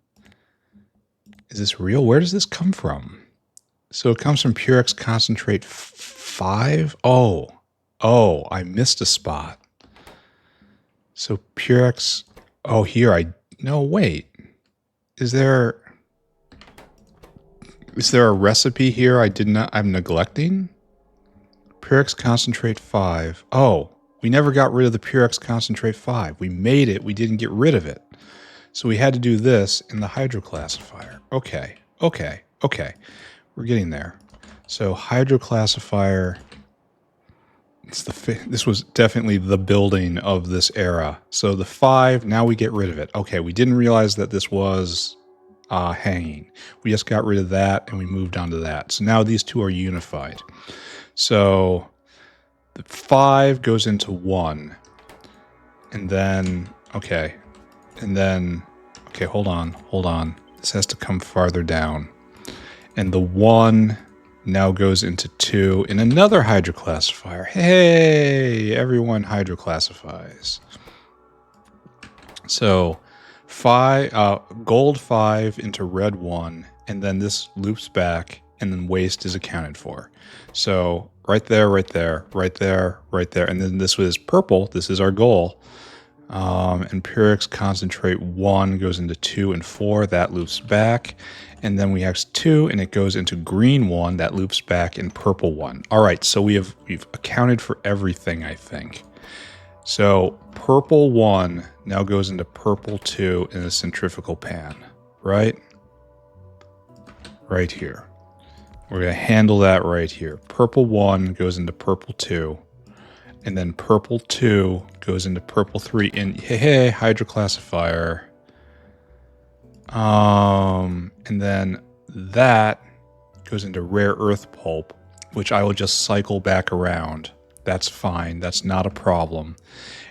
Is this real? Where does this come from? So it comes from Purex concentrate 5. Oh, I missed a spot. So Purex. Oh, here no, wait. Is there a recipe here I'm neglecting? Purex concentrate 5. Oh, we never got rid of the Purex concentrate 5. We made it, we didn't get rid of it. So we had to do this in the hydroclassifier. Okay. We're getting there. So hydroclassifier, this was definitely the building of this era. So the 5, now we get rid of it. Okay, we didn't realize that this was hanging. We just got rid of that and we moved on to that. So now these two are unified. So the 5 goes into 1. And then, okay, hold on. This has to come farther down. And the 1 now goes into 2 in another hydroclassifier. Hey, everyone hydroclassifies. So 5, gold 5 into red 1, and then this loops back, and then waste is accounted for. So right there, and then this was purple. This is our goal. And Pyrrhic concentrate 1 goes into 2 and 4. That loops back. And then we have 2, and it goes into green 1. That loops back in purple 1. All right, so we've accounted for everything, I think. So purple 1 now goes into purple 2 in a centrifugal pan, right? Right here. We're going to handle that right here. Purple 1 goes into purple 2. And then purple 2 goes into purple 3 in, hey, hydroclassifier. And then that goes into rare earth pulp, which I will just cycle back around. That's fine. That's not a problem.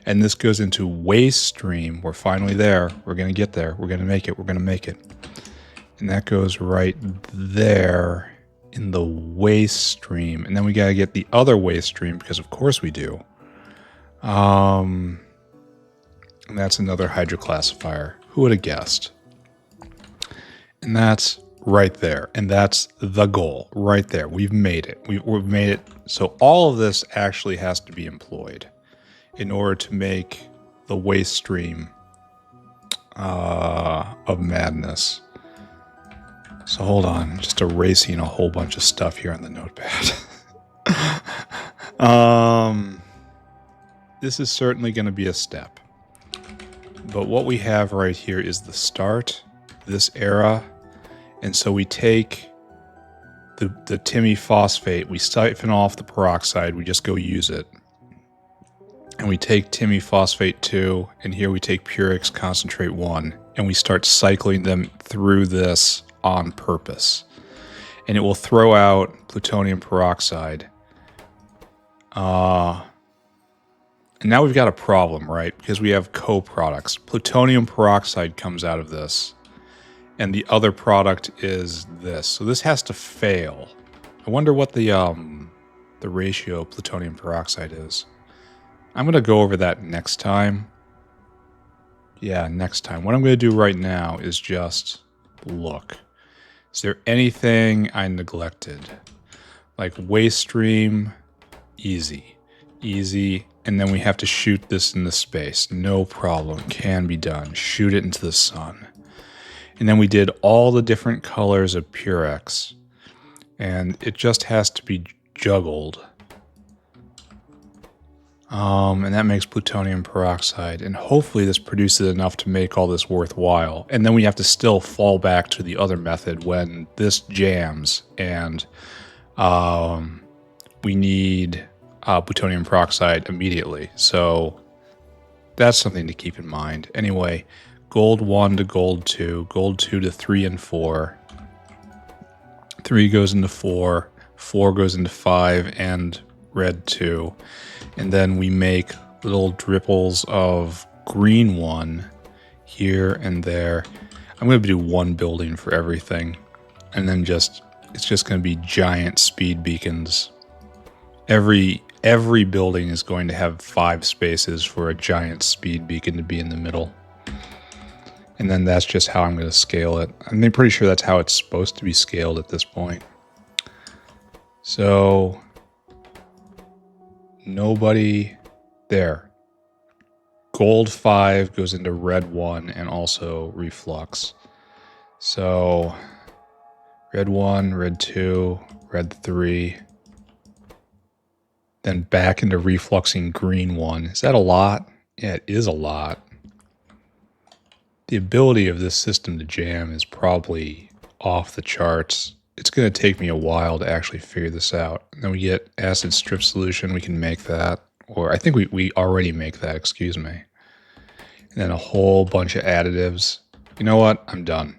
And this goes into waste stream. We're finally there. We're going to get there. We're going to make it. We're going to make it. And that goes right there in the waste stream. And then we got to get the other waste stream because of course we do. And that's another hydroclassifier. Who would have guessed? And that's right there. And that's the goal right there. We've made it. We've made it. So all of this actually has to be employed in order to make the waste stream of madness. So hold on, just erasing a whole bunch of stuff here on the notepad. This is certainly going to be a step. But what we have right here is the start, this era. And so we take the Timmy phosphate, we siphon off the peroxide, we just go use it. And we take Timmy phosphate 2, and here we take Pyrrhic concentrate 1, and we start cycling them through this on purpose. And it will throw out plutonium peroxide. And now we've got a problem, right? Because we have co-products. Plutonium peroxide comes out of this. And the other product is this. So this has to fail. I wonder what the ratio of plutonium peroxide is. I'm going to go over that next time. Yeah, next time. What I'm going to do right now is just look. Is there anything I neglected? Like waste stream, easy. Easy. And then we have to shoot this into space. No problem. Can be done. Shoot it into the sun. And then we did all the different colors of Pyrrhic. And it just has to be juggled. And that makes plutonium peroxide. And hopefully this produces enough to make all this worthwhile. And then we have to still fall back to the other method when this jams. And we need plutonium peroxide immediately. So that's something to keep in mind. Anyway, gold 1 to gold 2. Gold 2 to 3 and 4. 3 goes into 4. 4 goes into 5 and red 2. And then we make little dripples of green 1 here and there. I'm going to do one building for everything. And then it's just going to be giant speed beacons. Every building is going to have 5 spaces for a giant speed beacon to be in the middle. And then that's just how I'm going to scale it. I'm pretty sure that's how it's supposed to be scaled at this point. So nobody there. Gold 5 goes into red 1 and also reflux. So red 1, red 2, red 3. Then back into refluxing green 1. Is that a lot? Yeah, it is a lot. The ability of this system to jam is probably off the charts. It's going to take me a while to actually figure this out. And then we get acid strip solution. We can make that. Or I think we already make that, excuse me. And then a whole bunch of additives. You know what? I'm done.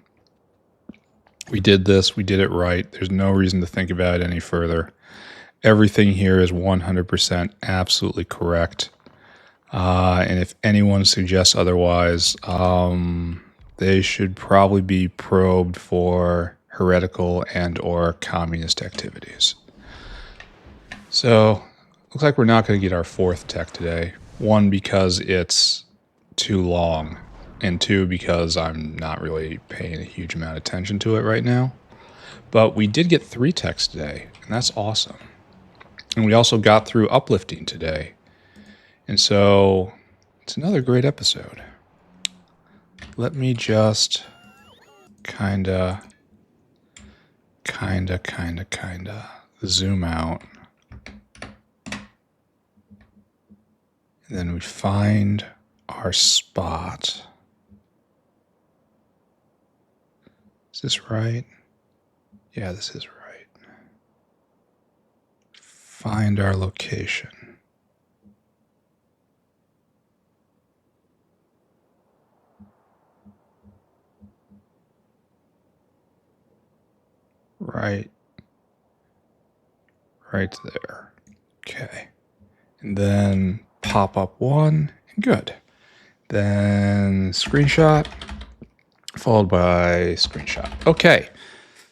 We did this. We did it right. There's no reason to think about it any further. Everything here is 100% absolutely correct. And if anyone suggests otherwise, they should probably be probed for heretical and or communist activities. So, looks like we're not going to get our 4th tech today. 1, because it's too long, and 2, because I'm not really paying a huge amount of attention to it right now. But we did get 3 techs today, and that's awesome. And we also got through uplifting today. And so It's another great episode. Let me just kinda zoom out. And then we find our spot. Is this right? Yeah, this is right. Find our location. Right there. Okay. And then pop up one. Good. Then screenshot, followed by screenshot. Okay.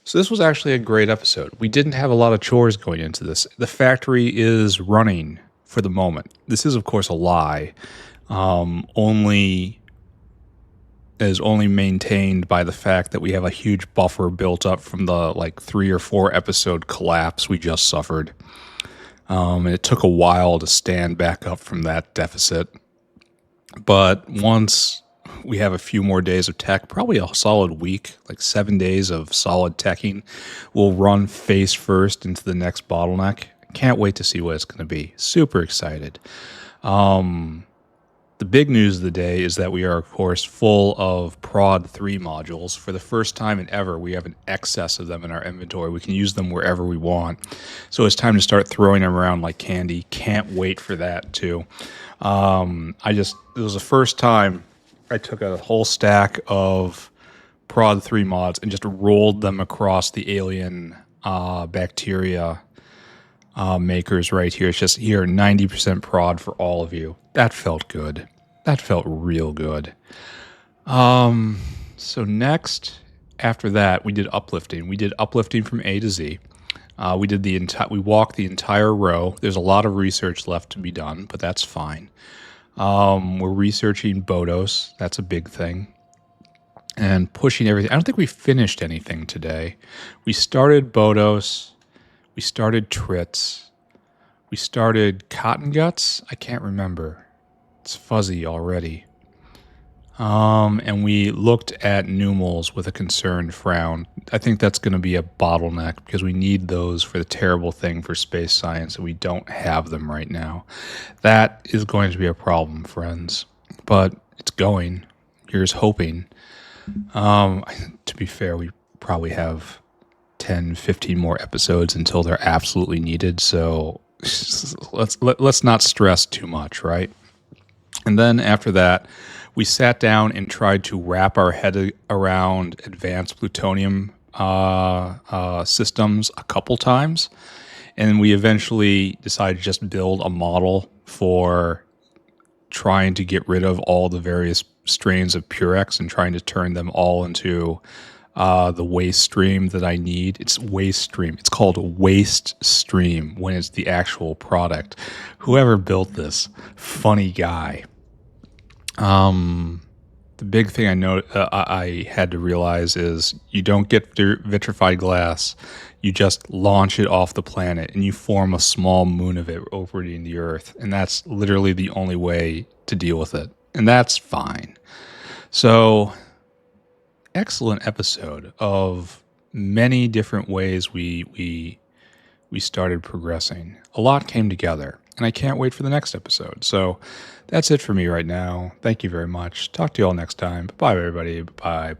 So this was actually a great episode. We didn't have a lot of chores going into this. The factory is running for the moment. This is, of course, a lie. Only maintained by the fact that we have a huge buffer built up from the 3 or 4 episode collapse we just suffered. And it took a while to stand back up from that deficit. But once we have a few more days of tech, probably a solid week, like 7 days of solid teching, we'll run face first into the next bottleneck. Can't wait to see what it's going to be. Super excited. The big news of the day is that we are, of course, full of Prod 3 modules. For the first time in ever, we have an excess of them in our inventory. We can use them wherever we want. So it's time to start throwing them around like candy. Can't wait for that, too. It was the first time I took a whole stack of Prod 3 mods and just rolled them across the alien bacteria makers right here. It's just here, 90% prod for all of you. That felt good. That felt real good. So next, after that, we did uplifting. We did uplifting from A to Z. We walked the entire row. There's a lot of research left to be done, but that's fine. We're researching Bhoddos. That's a big thing. And pushing everything. I don't think we finished anything today. We started Bhoddos. We started Trits. We started Cottonguts. I can't remember. It's fuzzy already. And we looked at numals with a concerned frown. I think that's going to be a bottleneck because we need those for the terrible thing for space science, and we don't have them right now. That is going to be a problem, friends. But it's going. Here's hoping. To be fair, we probably have 10, 15 more episodes until they're absolutely needed. So let's not stress too much, right? And then after that, we sat down and tried to wrap our head around advanced plutonium systems a couple times. And we eventually decided to just build a model for trying to get rid of all the various strains of Purex and trying to turn them all into the waste stream that I need. It's waste stream. It's called waste stream when it's the actual product. Whoever built this, funny guy. The big thing I had to realize is you don't get vitrified glass. You just launch it off the planet and you form a small moon of it orbiting the Earth. And that's literally the only way to deal with it. And that's fine. So, excellent episode of many different ways we started progressing. A lot came together, and I can't wait for the next episode. So that's it for me right now. Thank you very much. Talk to you all next time. Bye, everybody. Bye.